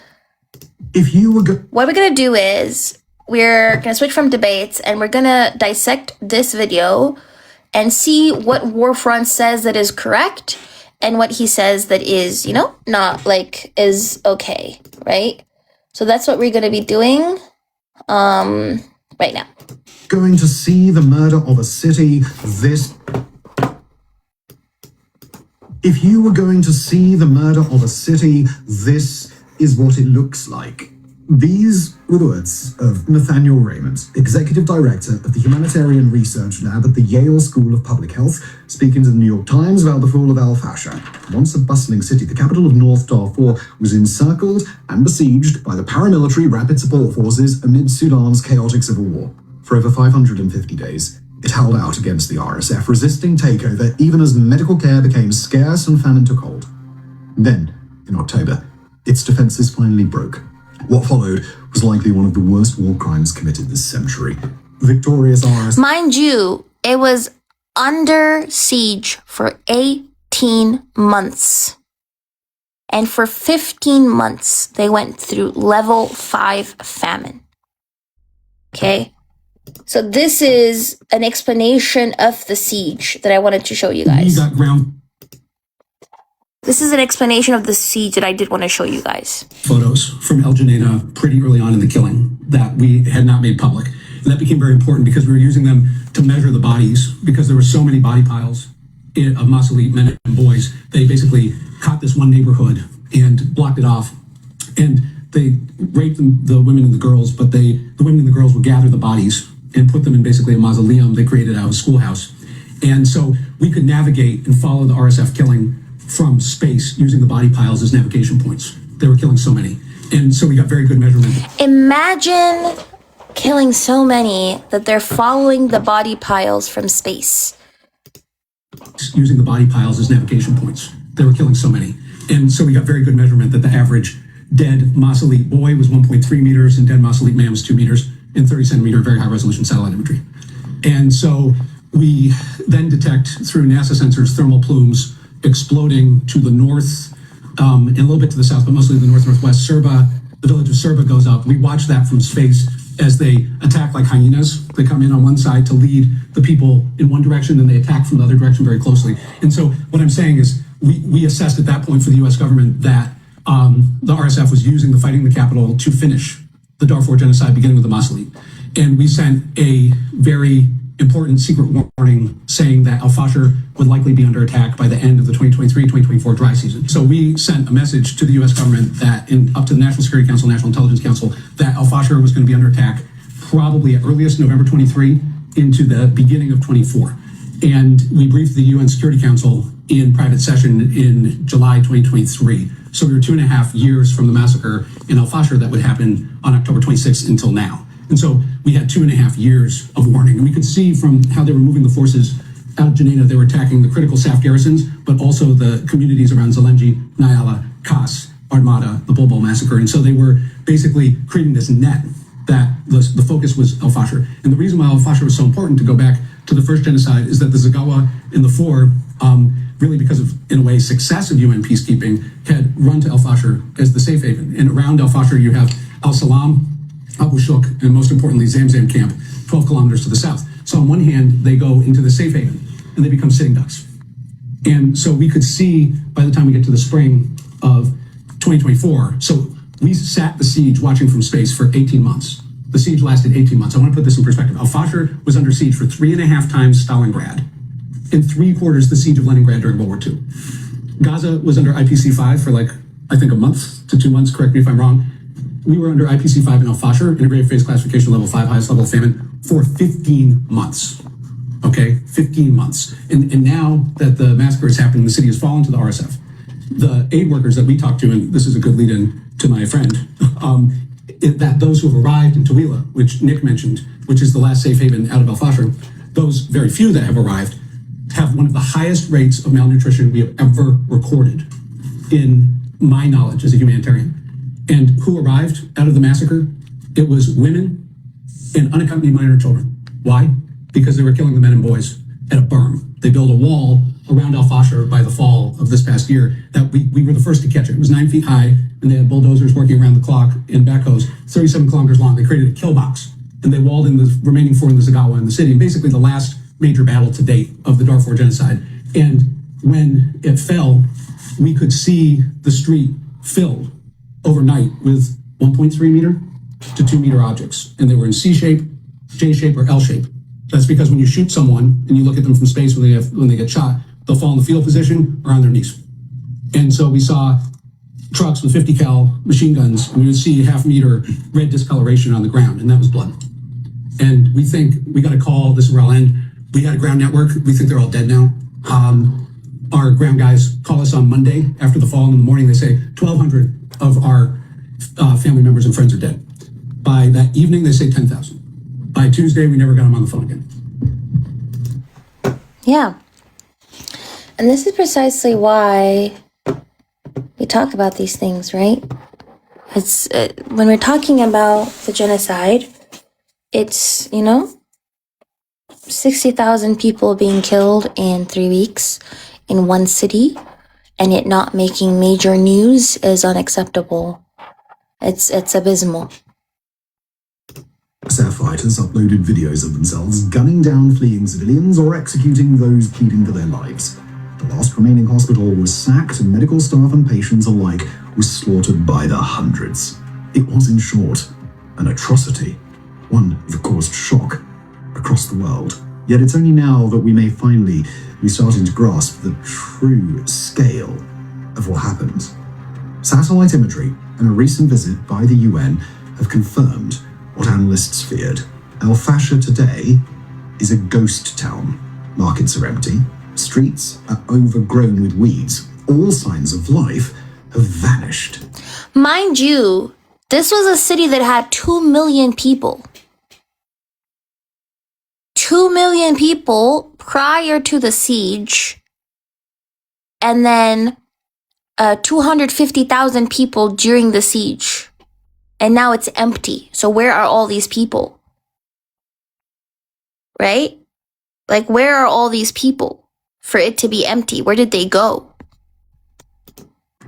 if you were what we're going to do is we're going to switch from debates and we're going to dissect this video and see what Warfront says that is correct and what he says that is, you know, not like is okay, right? So that's what we're going to be doing right now. Going to see the murder of a city, If you were going to see the murder of a city, this is what it looks like. These were the words of Nathaniel Raymond, Executive Director of the Humanitarian Research Lab at the Yale School of Public Health, speaking to the New York Times about the fall of Al-Fasher. Once a bustling city, the capital of North Darfur was encircled and besieged by the paramilitary rapid support forces amid Sudan's chaotic civil war. For over 550 days, it held out against the RSF, resisting takeover even as medical care became scarce and famine took hold. Then, in October, its defenses finally broke. What followed was likely one of the worst war crimes committed this century. Victorious RSF... Mind you, it was under siege for 18 months. And for 15 months, they went through level 5 famine. Okay? So this is an explanation of the siege that I wanted to show you guys. This is an explanation of the siege that I did want to show you guys. Photos from El Janaina pretty early on in the killing that we had not made public. And that became very important because we were using them to measure the bodies because there were so many body piles of Masalite men and boys. They basically caught this one neighborhood and blocked it off. And they raped the women and the girls, but the women and the girls would gather the bodies and put them in basically a mausoleum they created out of a schoolhouse. And so we could navigate and follow the RSF killing from space using the body piles as navigation points. They were killing so many. And so we got very good measurement. Imagine killing so many that they're following the body piles from space. Using the body piles as navigation points. They were killing so many. And so we got very good measurement that the average dead Masalite boy was 1.3 meters and dead Masalite man was 2 meters and 30 centimeter very high resolution satellite imagery. And so we then detect through NASA sensors thermal plumes exploding to the north and a little bit to the south, but mostly the northwest. Serba, the village of Serba goes up. We watch that from space as they attack like hyenas. They come in on one side to lead the people in one direction, and they attack from the other direction very closely. And so what I'm saying is we assessed at that point for the U.S. government that the RSF was using the fighting the capital to finish the Darfur genocide, beginning with the Masalite. And we sent a very important secret warning saying that Al-Fasher would likely be under attack by the end of the 2023-2024 dry season. So we sent a message to the U.S. government that, up to the National Security Council, National Intelligence Council, that Al-Fasher was going to be under attack probably at earliest November 23 into the beginning of 24. And we briefed the UN Security Council in private session in July 2023. So we were 2.5 years from the massacre in Al-Fasher that would happen on October 26th until now. And so we had 2.5 years of warning. And we could see from how they were moving the forces out of Janaina, they were attacking the critical SAF garrisons, but also the communities around Zelenji, Nyala, Kas, Armada, the Bulbul massacre. And so they were basically creating this net that the focus was Al-Fasher. And the reason why Al-Fasher was so important, to go back to the first genocide, is that the Zagawa in the four, really because of, in a way, success of UN peacekeeping, had run to Al-Fasher as the safe haven. And around Al-Fasher, you have Al-Salam, Abu Shuk, and most importantly, Zamzam camp, 12 kilometers to the south. So on one hand, they go into the safe haven and they become sitting ducks. And so we could see by the time we get to the spring of 2024, so We sat the siege watching from space for 18 months. The siege lasted 18 months. I want to put this in perspective. Al-Fashir was under siege for 3.5 times Stalingrad, and 3/4 the siege of Leningrad during World War II. Gaza was under IPC-5 for like, I think, a month to 2 months. Correct me if I'm wrong. We were under IPC-5 in Al-Fashir, integrated phase classification level 5, highest level of famine, for 15 months. Okay, 15 months. And now that the massacre is happening, the city has fallen to the RSF. The aid workers that we talked to, and this is a good lead-in to my friend, that those who have arrived in Tawila, which Nick mentioned, which is the last safe haven out of Al-Fashir, those very few that have arrived have one of the highest rates of malnutrition we have ever recorded in my knowledge as a humanitarian. And who arrived out of the massacre? It was women and unaccompanied minor children. Why? Because they were killing the men and boys at a berm. They built a wall around Al-Fashir by the fall of this past year that we were the first to catch it. It was 9 feet high, and they had bulldozers working around the clock in backhoes, 37 kilometers long. They created a kill box, and they walled in the remaining 4 in the Zagawa in the city, and basically the last major battle to date of the Darfur genocide. And when it fell, we could see the street filled overnight with 1.3 meter to 2 meter objects. And they were in C shape, J shape, or L shape. That's because when you shoot someone and you look at them from space when they get shot, they'll fall in the fetal position or on their knees. And so we saw trucks with 50 cal machine guns, and we would see 0.5 meter red discoloration on the ground, and that was blood. And we think we got a call, this is where I'll end. We had a ground network. We think they're all dead now. Our ground guys call us on Monday after the fall, and in the morning they say 1,200 of our family members and friends are dead. By that evening, they say 10,000. By Tuesday, we never got them on the phone again. Yeah. And this is precisely why we talk about these things, right? It's when we're talking about the genocide, it's, 60,000 people being killed in 3 weeks in one city, and it not making major news is unacceptable. It's abysmal. SF fighters uploaded videos of themselves gunning down fleeing civilians or executing those pleading for their lives. The last remaining hospital was sacked, and medical staff and patients alike were slaughtered by the hundreds. It was, in short, an atrocity, one that caused shock across the world. Yet it's only now that we may finally be starting to grasp the true scale of what happened. Satellite imagery and a recent visit by the UN have confirmed what analysts feared. Al-Fashir today is a ghost town. Markets are empty, streets are overgrown with weeds. All signs of life have vanished. Mind you, this was a city that had 2 million people. 2 million people prior to the siege, and then 250,000 people during the siege. And now it's empty. So where are all these people? Right? Like, where are all these people for it to be empty? Where did they go?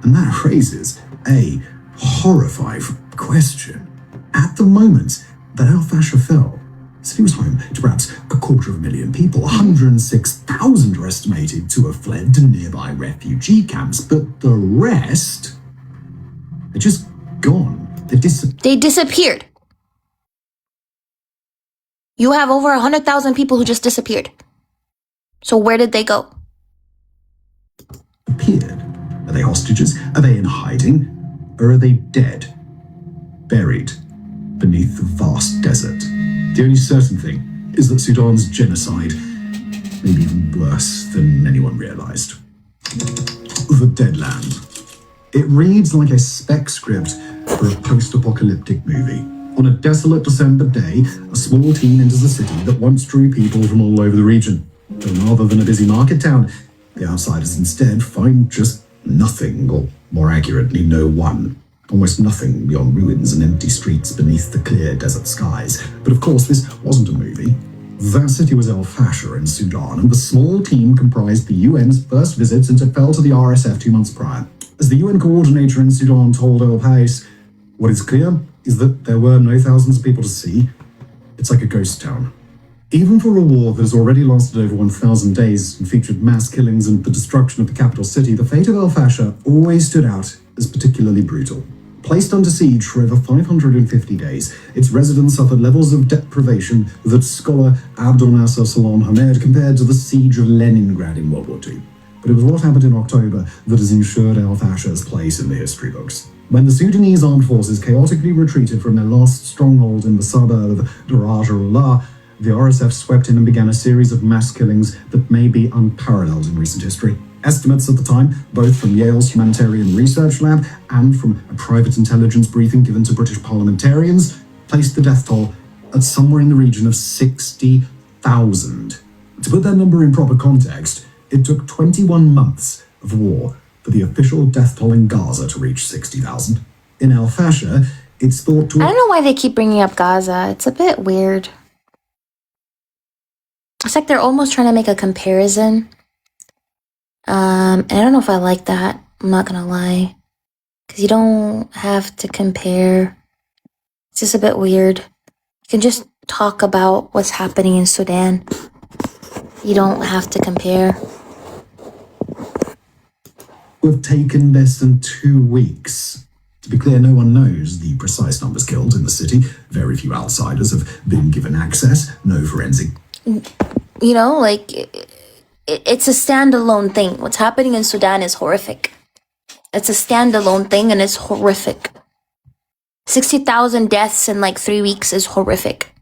And that raises a horrifying question. At the moment that Al-Fashir fell, the city was home to perhaps 250,000 people. 106,000 are estimated to have fled to nearby refugee camps, but the rest are just gone. They disappeared. You have over 100,000 people who just disappeared. So where did they go? Are they hostages? Are they in hiding? Or are they dead? Buried beneath the vast desert? The only certain thing is that Sudan's genocide may be even worse than anyone realized. The Dead Land. It reads like a spec script for a post-apocalyptic movie. On a desolate December day, a small team enters a city that once drew people from all over the region. But rather than a busy market town, the outsiders instead find just nothing, or more accurately, no one. Almost nothing beyond ruins and empty streets beneath the clear desert skies. But of course, this wasn't a movie. That city was Al-Fashir in Sudan, and the small team comprised the UN's first visit since it fell to the RSF 2 months prior. As the UN coordinator in Sudan told El Pais, what is clear is that there were no thousands of people to see. It's like a ghost town. Even for a war that has already lasted over 1,000 days and featured mass killings and the destruction of the capital city, the fate of Al-Fashir always stood out as particularly brutal. Placed under siege for over 550 days, its residents suffered levels of deprivation that scholar Abdul Nasser Salam Hamed compared to the siege of Leningrad in World War II. But it was what happened in October that has ensured al-Fasha's place in the history books. When the Sudanese armed forces chaotically retreated from their last stronghold in the suburb of Daraj-ul-Allah, the RSF swept in and began a series of mass killings that may be unparalleled in recent history. Estimates at the time, both from Yale's Humanitarian Research Lab and from a private intelligence briefing given to British parliamentarians, placed the death toll at somewhere in the region of 60,000. To put that number in proper context, it took 21 months of war for the official death toll in Gaza to reach 60,000. In al-Fasha, it's thought to... I don't know why they keep bringing up Gaza. It's a bit weird. It's like they're almost trying to make a comparison. And I don't know if I like that. I'm not gonna lie. Because you don't have to compare. It's just a bit weird. You can just talk about what's happening in Sudan. You don't have to compare. Have taken less than 2 weeks. To be clear, no one knows the precise numbers killed in the city. Very few outsiders have been given access. No forensic. You know, like, it's a standalone thing. What's happening in Sudan is horrific. It's a standalone thing and it's horrific. 60,000 deaths in like 3 weeks is horrific.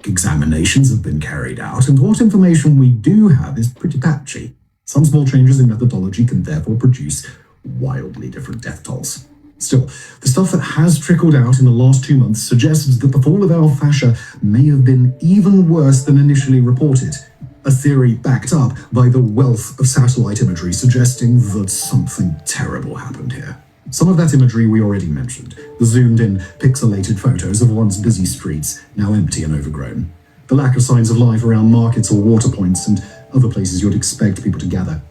Examinations have been carried out, and what information we do have is pretty patchy. Some small changes in methodology can therefore produce wildly different death tolls. Still, the stuff that has trickled out in the last 2 months suggests that the fall of al-Fasha may have been even worse than initially reported. A theory backed up by the wealth of satellite imagery suggesting that something terrible happened here. Some of that imagery we already mentioned, the zoomed-in, pixelated photos of once busy streets, now empty and overgrown. The lack of signs of life around markets or water points and other places you'd expect people to gather.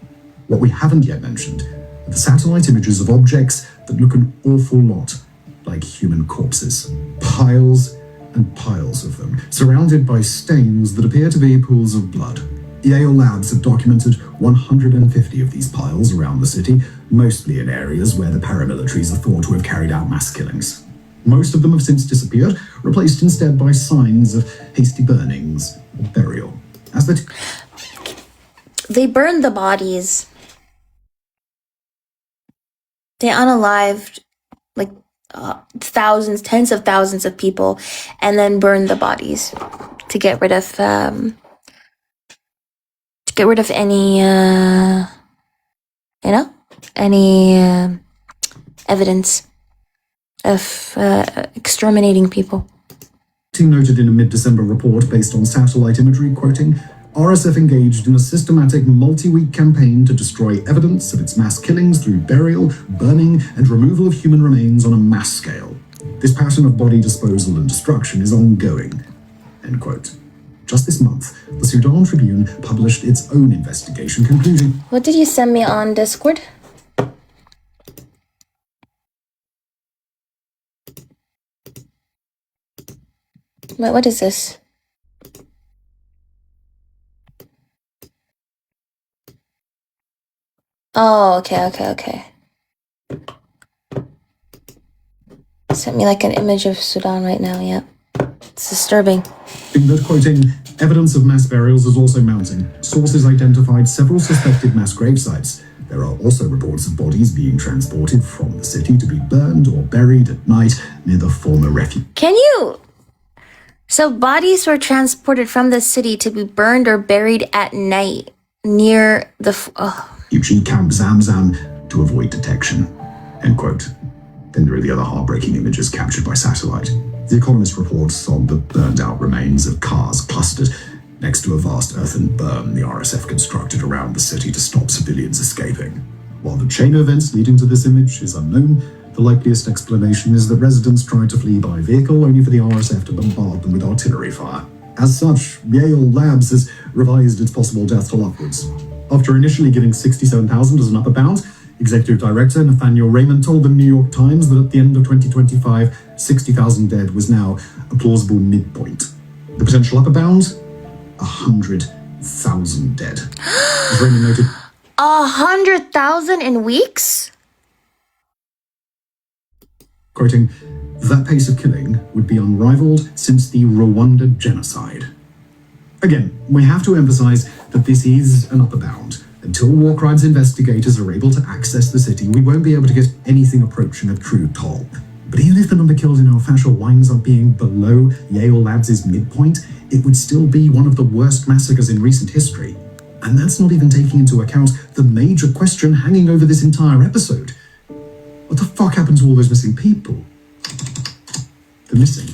What we haven't yet mentioned are the satellite images of objects that look an awful lot like human corpses. Piles and piles of them, surrounded by stains that appear to be pools of blood. Yale labs have documented 150 of these piles around the city, mostly in areas where the paramilitaries are thought to have carried out mass killings. Most of them have since disappeared, replaced instead by signs of hasty burnings or burial. As the They burned the bodies. They unalived like thousands, tens of thousands of people, and then burned the bodies to get rid of any any evidence of exterminating people. Noted in a mid-December report based on satellite imagery, quoting, RSF engaged in a systematic multi-week campaign to destroy evidence of its mass killings through burial, burning, and removal of human remains on a mass scale. This pattern of body disposal and destruction is ongoing. End quote. Just this month, the Sudan Tribune published its own investigation concluding... What did you send me on Discord? Wait, what is this? Oh, okay. Sent me like an image of Sudan right now, yep. It's disturbing. In that quoting, evidence of mass burials is also mounting. Sources identified several suspected mass grave sites. There are also reports of bodies being transported from the city to be burned or buried at night near the former refuge. So bodies were transported from the city to be burned or buried at night near the... Refugee Camp Zamzam to avoid detection. End quote. Then there are the other heartbreaking images captured by satellite. The Economist reports on the burned-out remains of cars clustered next to a vast earthen berm the RSF constructed around the city to stop civilians escaping. While the chain of events leading to this image is unknown, the likeliest explanation is that residents tried to flee by vehicle only for the RSF to bombard them with artillery fire. As such, Yale Labs has revised its possible death toll upwards. After initially giving 67,000 as an upper bound, Executive Director Nathaniel Raymond told the New York Times that at the end of 2025, 60,000 dead was now a plausible midpoint. The potential upper bound? 100,000 dead. As Raymond noted, 100,000 in weeks? quoting, "That pace of killing would be unrivaled since the Rwanda genocide." Again, we have to emphasize that this is an upper bound. Until war crimes investigators are able to access the city, we won't be able to get anything approaching a true toll. But even if the number killed in Al Fasher winds up being below Yale Labs' midpoint, it would still be one of the worst massacres in recent history. And that's not even taking into account the major question hanging over this entire episode. What the fuck happened to all those missing people? They're missing.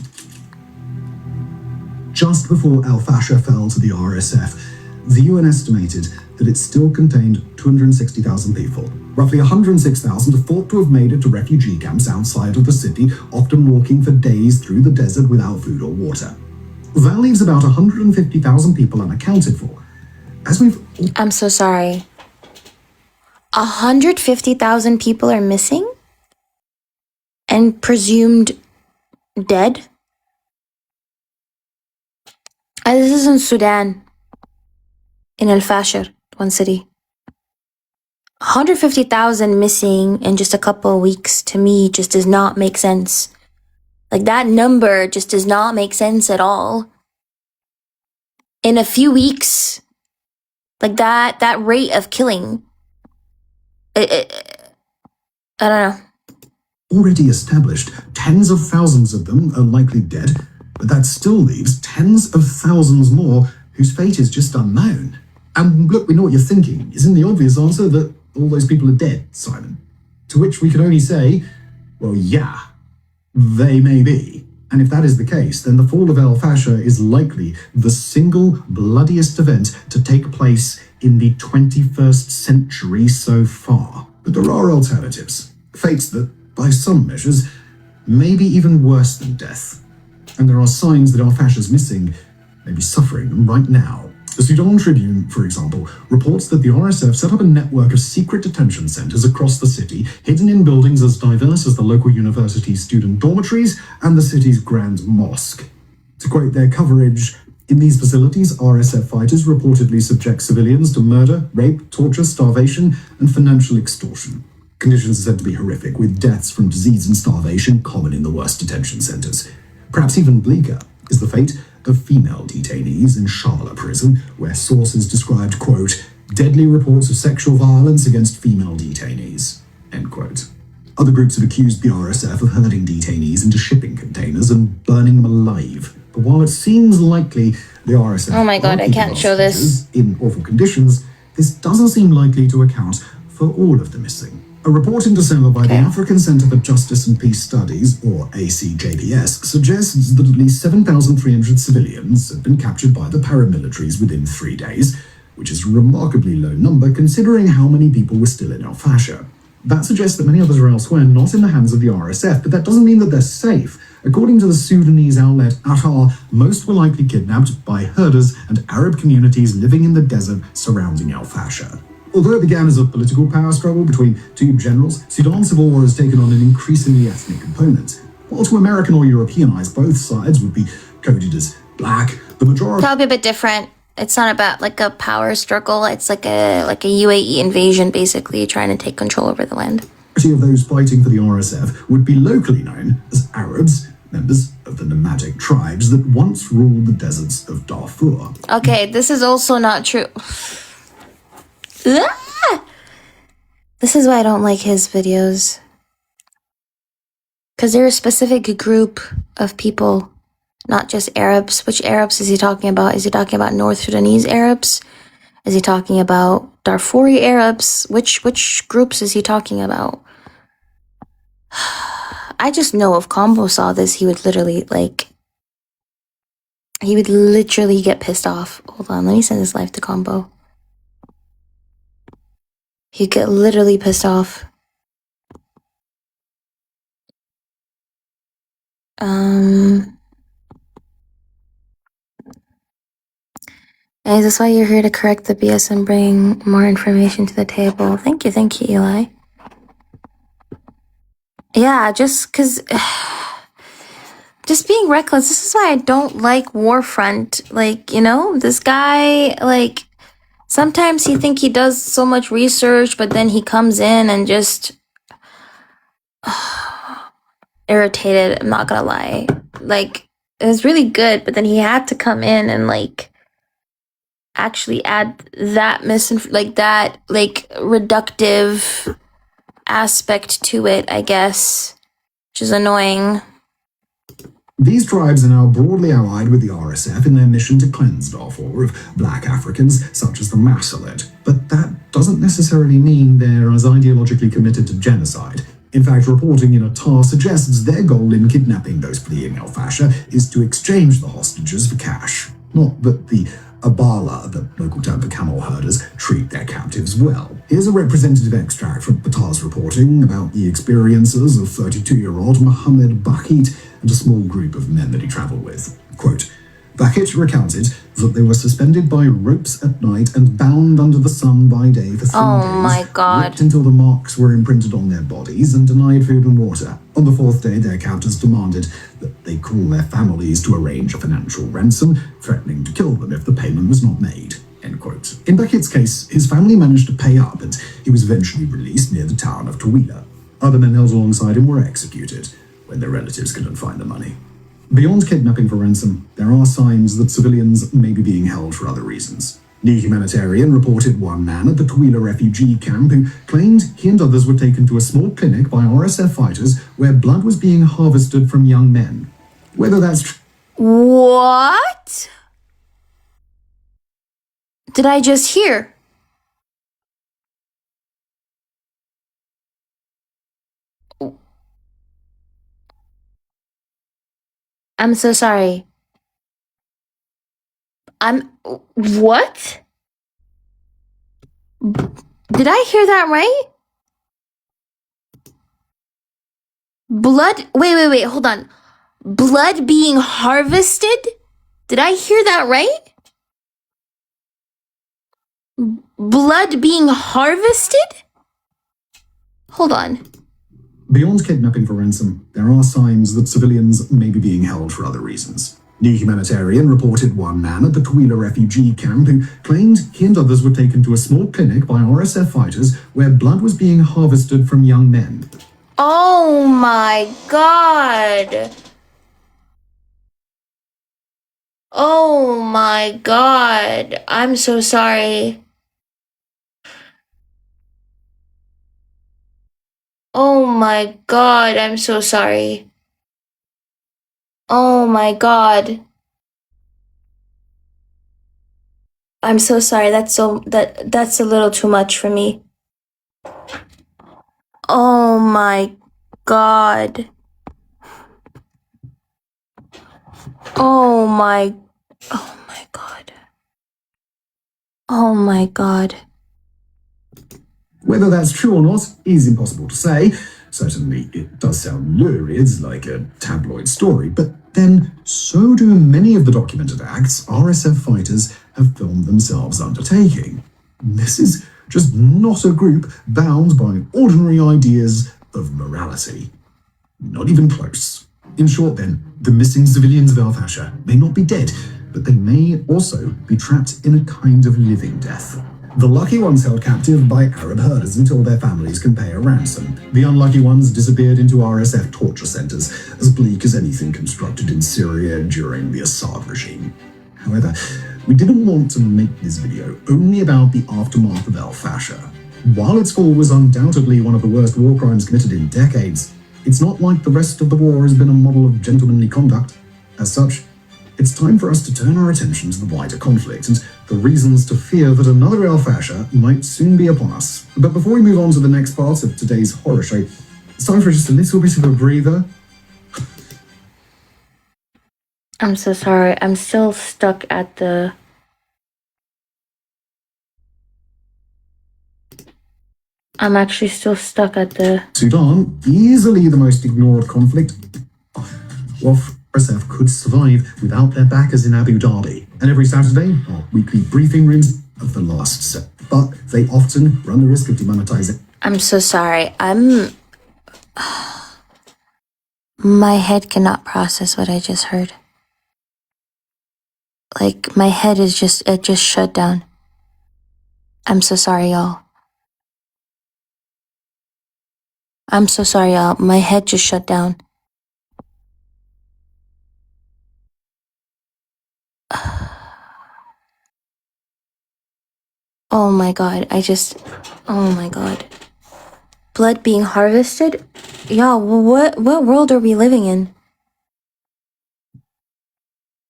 Just before Al Fasher fell to the RSF, the UN estimated that it still contained 260,000 people. Roughly 106,000 are thought to have made it to refugee camps outside of the city, often walking for days through the desert without food or water. That leaves about 150,000 people unaccounted for. I'm so sorry. 150,000 people are missing? And presumed dead? This is in Sudan. In Al Fasher, one city. 150,000 missing in just a couple of weeks, to me, just does not make sense. Like, that number just does not make sense at all. In a few weeks, like that rate of killing, I don't know. Already established, tens of thousands of them are likely dead, but that still leaves tens of thousands more whose fate is just unknown. And look, we know what you're thinking. Isn't the obvious answer that all those people are dead, Simon? To which we can only say, well, yeah, they may be. And if that is the case, then the fall of Al Fasher is likely the single bloodiest event to take place in the 21st century so far. But there are alternatives. Fates that, by some measures, may be even worse than death. And there are signs that Al Fasher's missing, may be suffering right now. The Sudan Tribune, for example, reports that the RSF set up a network of secret detention centers across the city, hidden in buildings as diverse as the local university's student dormitories and the city's Grand Mosque. To quote their coverage, in these facilities, RSF fighters reportedly subject civilians to murder, rape, torture, starvation, and financial extortion. Conditions are said to be horrific, with deaths from disease and starvation common in the worst detention centers. Perhaps even bleaker is the fate of female detainees in Sharla prison, where sources described, quote, deadly reports of sexual violence against female detainees, end quote. Other groups have accused the RSF of herding detainees into shipping containers and burning them alive. But while it seems likely the RSF Oh my god, I can't show this. in awful conditions, this doesn't seem likely to account for all of the missing. A report in December by the African Center for Justice and Peace Studies, or ACJPS, suggests that at least 7,300 civilians have been captured by the paramilitaries within 3 days, which is a remarkably low number considering how many people were still in Al Fasher. That suggests that many others are elsewhere, not in the hands of the RSF, but that doesn't mean that they're safe. According to the Sudanese outlet Attar, most were likely kidnapped by herders and Arab communities living in the desert surrounding Al Fasher. Although it began as a political power struggle between two generals, Sudan's civil war has taken on an increasingly ethnic component. While to American or European eyes, both sides would be coded as black, the majority... That'll be a bit different. It's not about like a power struggle. It's like a UAE invasion, basically trying to take control over the land. Of those fighting for the RSF would be locally known as Arabs, members of the nomadic tribes that once ruled the deserts of Darfur. Okay, this is also not true. This is why I don't like his videos. Because they're a specific group of people, not just Arabs. Which Arabs is he talking about? Is he talking about North Sudanese Arabs? Is he talking about Darfuri Arabs? Which groups is he talking about? I just know if Combo saw this, he would literally, get pissed off. Hold on, let me send this live to Combo. He'd get literally pissed off. Hey, is this why you're here to correct the BS and bring more information to the table? Thank you, Eli. Yeah, just being reckless. This is why I don't like Warfront. This guy, sometimes you think he does so much research, but then he comes in and just... irritated, I'm not gonna lie. Like, it was really good, but then he had to come in and like actually add that reductive aspect to it, I guess, which is annoying. These tribes are now broadly allied with the RSF in their mission to cleanse Darfur of black Africans, such as the Masalit. But that doesn't necessarily mean they're as ideologically committed to genocide. In fact, reporting in Attar suggests their goal in kidnapping those fleeing El Fasher is to exchange the hostages for cash. Not that the Abala, the local term for camel herders, treat their captives well. Here's a representative extract from Attar's reporting about the experiences of 32-year-old Mohammed Bakit and a small group of men that he travelled with. Quote, Bakit recounted that they were suspended by ropes at night and bound under the sun by day for 3 days. Oh my God. Whipped until the marks were imprinted on their bodies and denied food and water. On the 4th day, their captors demanded that they call their families to arrange a financial ransom, threatening to kill them if the payment was not made. End quote. In Bakit's case, his family managed to pay up and he was eventually released near the town of Tawila. Other men held alongside him were executed when their relatives couldn't find the money. Beyond kidnapping for ransom, there are signs that civilians may be being held for other reasons. New Humanitarian reported one man at the Tawila refugee camp who claimed he and others were taken to a small clinic by RSF fighters where blood was being harvested from young men. Whether that's What did I just hear? I'm so sorry. What? Did I hear that right? Blood, wait, hold on. Blood being harvested? Did I hear that right? Blood being harvested? Hold on. Beyond kidnapping for ransom, there are signs that civilians may be being held for other reasons. New Humanitarian reported one man at the Tawila refugee camp who claimed he and others were taken to a small clinic by RSF fighters where blood was being harvested from young men. Oh my God. Oh my God. I'm so sorry. Oh my God. I'm so sorry. Oh my God. I'm so sorry. That's a little too much for me. Oh my God. Oh my God. Oh my God. Whether that's true or not is impossible to say. Certainly, it does sound lurid, like a tabloid story, but then so do many of the documented acts RSF fighters have filmed themselves undertaking. This is just not a group bound by ordinary ideas of morality. Not even close. In short, then, the missing civilians of Al Fasher may not be dead, but they may also be trapped in a kind of living death. The lucky ones held captive by Arab herders until their families can pay a ransom. The unlucky ones disappeared into RSF torture centers, as bleak as anything constructed in Syria during the Assad regime. However, we didn't want to make this video only about the aftermath of Al Fasher. While its fall was undoubtedly one of the worst war crimes committed in decades, it's not like the rest of the war has been a model of gentlemanly conduct. As such, it's time for us to turn our attention to the wider conflict and the reasons to fear that another El Fasher might soon be upon us. But before we move on to the next part of today's horror show, it's time for just a little bit of a breather. I'm so sorry. I'm still stuck at the... I'm actually still stuck at the... Sudan, easily the most ignored conflict. Well, RSF could survive without their backers in Abu Dhabi. And every Saturday, our weekly briefing rooms of the last set. But they often run the risk of demonetizing. I'm so sorry. My head cannot process what I just heard. Like, my head is it just shut down. I'm so sorry, y'all. I'm so sorry, y'all. My head just shut down. Oh my god, oh my god. Blood being harvested? Y'all, what world are we living in?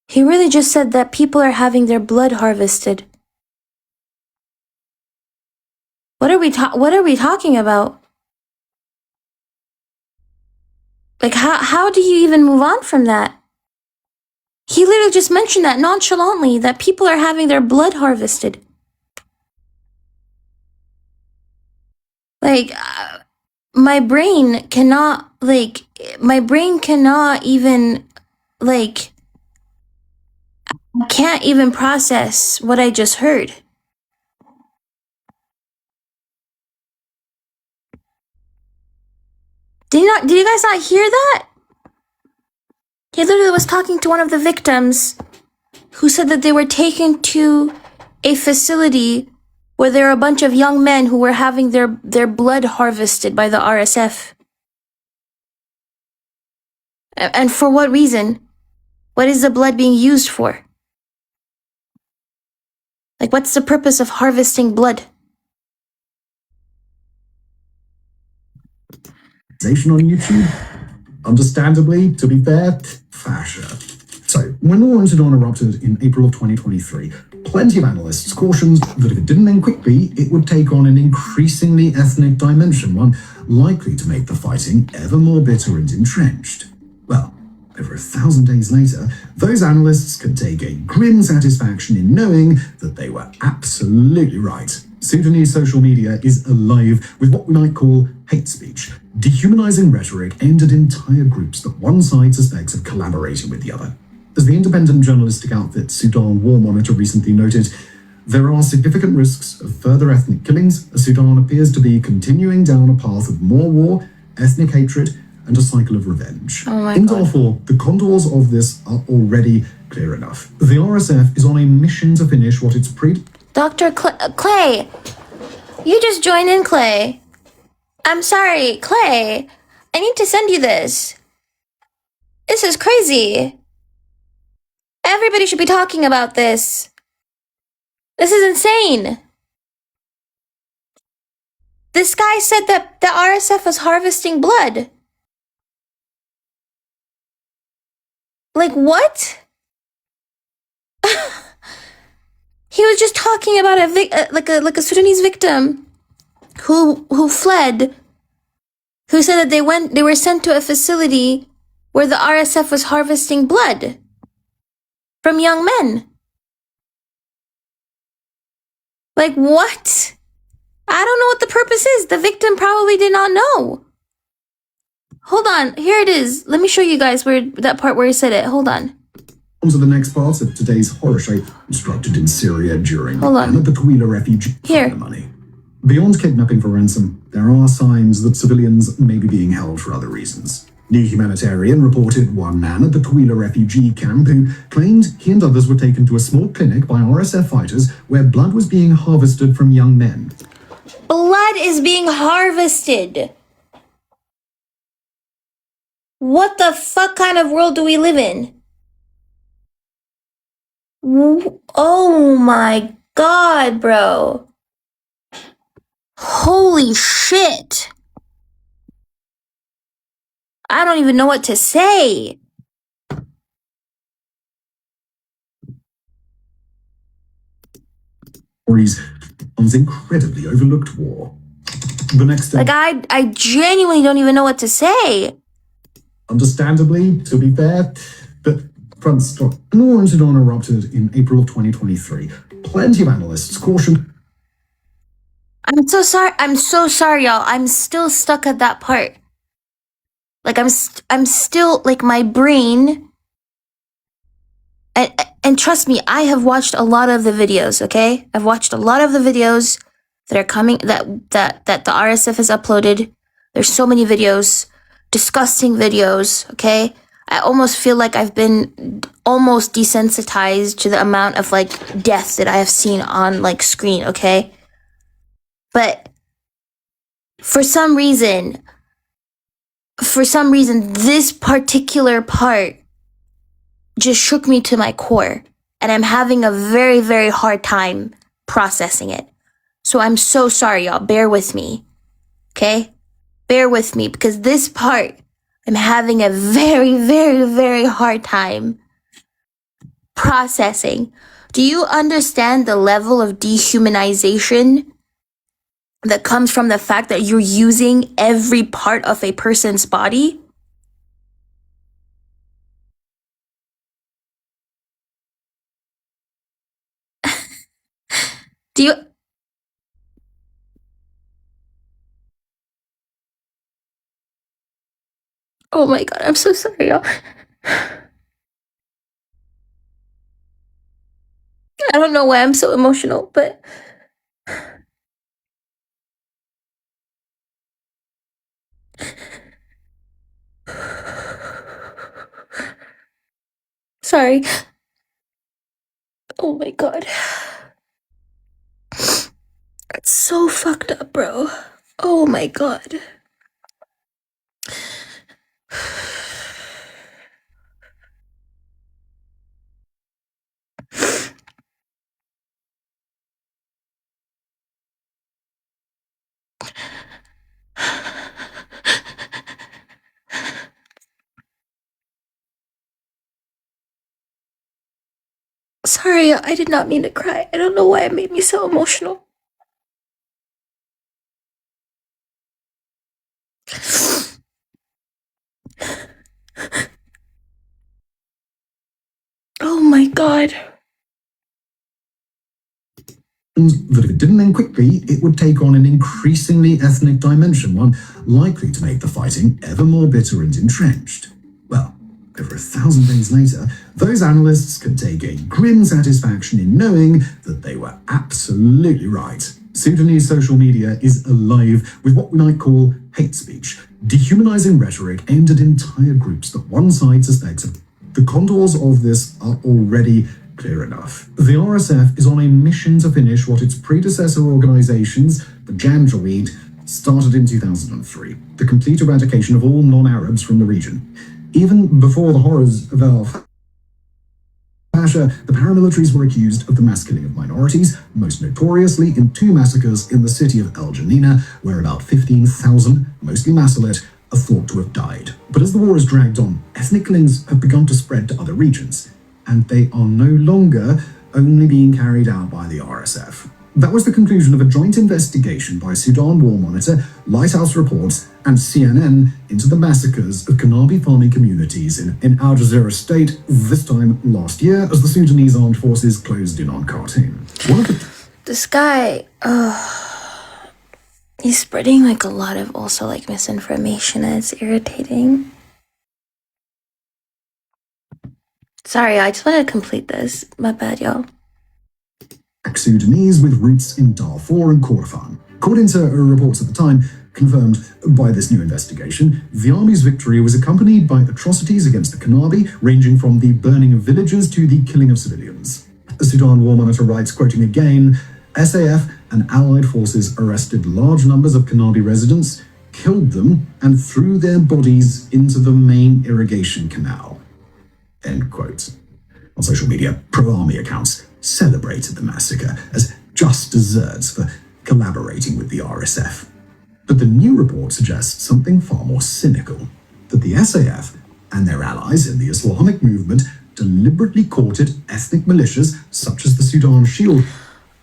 He really just said that people are having their blood harvested. What are we talking about? Like, how do you even move on from that? He literally just mentioned that nonchalantly, that people are having their blood harvested. Like, my brain cannot even, like, I can't even process what I just heard. Did you guys not hear that? He literally was talking to one of the victims who said that they were taken to a facility where there are a bunch of young men who were having their blood harvested by the RSF. And for what reason? What is the blood being used for? Like, what's the purpose of harvesting blood? On YouTube, understandably, to be fair, fascia. So, when the war in Sudan erupted in April of 2023, plenty of analysts cautioned that if it didn't end quickly, it would take on an increasingly ethnic dimension, one likely to make the fighting ever more bitter and entrenched. Well, over 1,000 days later, those analysts can take a grim satisfaction in knowing that they were absolutely right. Sudanese social media is alive with what we might call hate speech, dehumanizing rhetoric aimed at entire groups that one side suspects of collaborating with the other. As the independent journalistic outfit Sudan War Monitor recently noted, there are significant risks of further ethnic killings as Sudan appears to be continuing down a path of more war, ethnic hatred, and a cycle of revenge. In Darfur, the contours of this are already clear enough. The RSF is on a mission to finish what its Dr. Clay, you just joined in, Clay. I'm sorry, Clay. I need to send you this. This is crazy. Everybody should be talking about this. This is insane. This guy said that the RSF was harvesting blood. Like, what? He was just talking about a Sudanese victim who fled, who said that they were sent to a facility where the RSF was harvesting blood from young men. Like, what? I don't know what the purpose is. The victim probably did not know. Hold on, here it is. Let me show you guys that part where he said it. Hold on. On to the next part of today's horror show, constructed in Syria during Hold on. the Takwila refugee money. Beyond kidnapping for ransom, there are signs that civilians may be being held for other reasons. New Humanitarian reported one man at the Takwila refugee camp who claimed he and others were taken to a small clinic by RSF fighters where blood was being harvested from young men. Blood is being harvested. What the fuck kind of world do we live in? Oh my god, bro. Holy shit. I don't even know what to say. Stories on this incredibly overlooked war. The next day, Like, I genuinely don't even know what to say. understandably, to be fair, but front stock. The war in Sudan erupted in April of 2023. Plenty of analysts cautioned. I'm so sorry, y'all. I'm still stuck at that part. Like, I'm still, like, my brain. And trust me, I have watched a lot of the videos, okay? I've watched a lot of the videos that are coming, that the RSF has uploaded. There's so many videos, disgusting videos, okay? I almost feel like I've been almost desensitized to the amount of, like, death that I have seen on, like, screen, okay? But for some reason, this particular part just shook me to my core, and I'm having a very, very hard time processing it. So I'm so sorry, y'all. Bear with me. Okay? Bear with me because this part, I'm having a very, very, very hard time processing. Do you understand the level of dehumanization that comes from the fact that you're using every part of a person's body? Do you? Oh my god, I'm so sorry, y'all. I don't know why I'm so emotional, but sorry. Oh my god. It's so fucked up, bro. Oh my god. Sorry, I did not mean to cry. I don't know why it made me so emotional. Oh my god. That if it didn't end quickly, it would take on an increasingly ethnic dimension, one likely to make the fighting ever more bitter and entrenched. Well, over 1,000 days later, those analysts can take a grim satisfaction in knowing that they were absolutely right. Sudanese social media is alive with what we might call hate speech, dehumanizing rhetoric aimed at entire groups that one side suspects of. The contours of this are already clear enough. The RSF is on a mission to finish what its predecessor organizations, the Janjaweed, started in 2003, the complete eradication of all non-Arabs from the region. Even before the horrors of Al-Fasher, the paramilitaries were accused of the mass killing of minorities, most notoriously in 2 massacres in the city of El Janina, where about 15,000, mostly Masalit, are thought to have died. But as the war has dragged on, ethnic killings have begun to spread to other regions, and they are no longer only being carried out by the RSF. That was the conclusion of a joint investigation by Sudan War Monitor, Lighthouse Reports, and CNN into the massacres of Kanabi farming communities in Al Jazeera state, this time last year, as the Sudanese armed forces closed in on Khartoum. This guy, he's spreading like a lot of also like misinformation and it's irritating. Sorry, I just wanted to complete this. My bad, y'all. Sudanese with roots in Darfur and Kordofan. According to reports at the time, confirmed by this new investigation, the army's victory was accompanied by atrocities against the Kanabi, ranging from the burning of villages to the killing of civilians. The Sudan War Monitor writes, quoting again, SAF and allied forces arrested large numbers of Kanabi residents, killed them, and threw their bodies into the main irrigation canal. End quote. On social media, pro-army accounts celebrated the massacre as just desserts for collaborating with the RSF. But the new report suggests something far more cynical, that the SAF and their allies in the Islamic movement deliberately courted ethnic militias such as the Sudan Shield.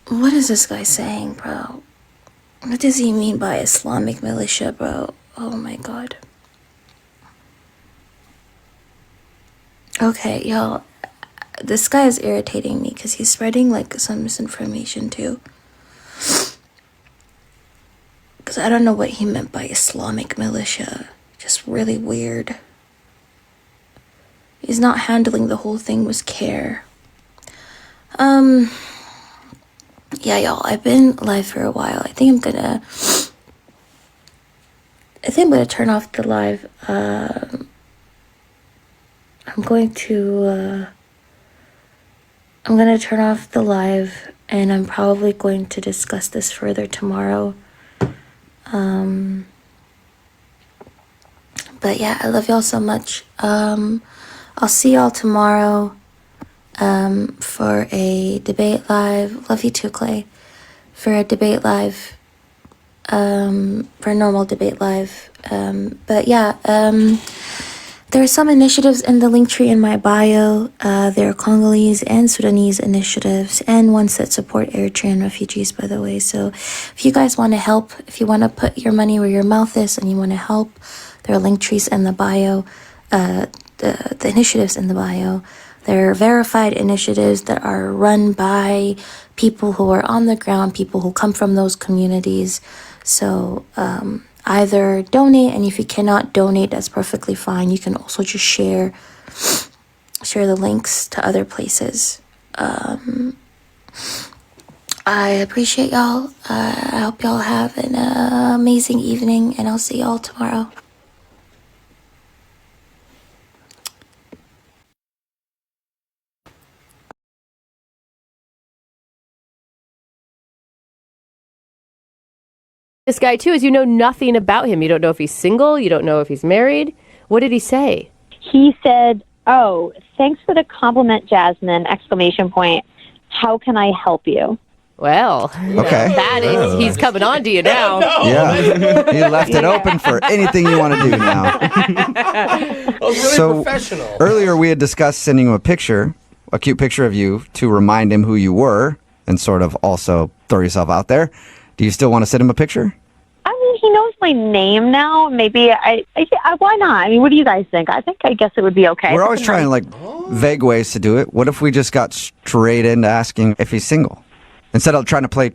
What is this guy saying, bro? What does he mean by Islamic militia, bro? Oh my god. Okay, y'all. This guy is irritating me because he's spreading like some misinformation too. Because I don't know what he meant by Islamic militia. Just really weird. He's not handling the whole thing with care. Yeah, y'all, I've been live for a while. I think I'm gonna turn off the live. I'm gonna turn off the live and I'm probably going to discuss this further tomorrow. But yeah, I love y'all so much. I'll see y'all tomorrow for a debate live. Love you too, Clay. for a debate live, for a normal debate live. But yeah, there are some initiatives in the link tree in my bio. There are Congolese and Sudanese initiatives and ones that support Eritrean refugees, by the way. So if you guys want to help, if you want to put your money where your mouth is and you want to help, there are link trees in the bio, the initiatives in the bio. They're verified initiatives that are run by people who are on the ground, people who come from those communities. So either donate, and if you cannot donate, that's perfectly fine. You can also just share the links to other places. I appreciate y'all. I hope y'all have an amazing evening, and I'll see y'all tomorrow. This guy too is you know nothing about him. You don't know if he's single. You don't know if he's married. What did he say? He said, "Oh, thanks for the compliment, Jasmine!" Exclamation point. How can I help you? Well, Okay. that is, he's coming on to you now. Yeah. He left it open for anything you want to do now. That was really So professional. earlier we had discussed sending him a picture, a cute picture of you to remind him who you were and sort of also throw yourself out there. Do you still want to send him a picture? I mean, he knows my name now. Maybe why not? I mean, what do you guys think? I guess it would be okay. We're always trying like vague ways to do it. What if we just got straight into asking if he's single instead of trying to play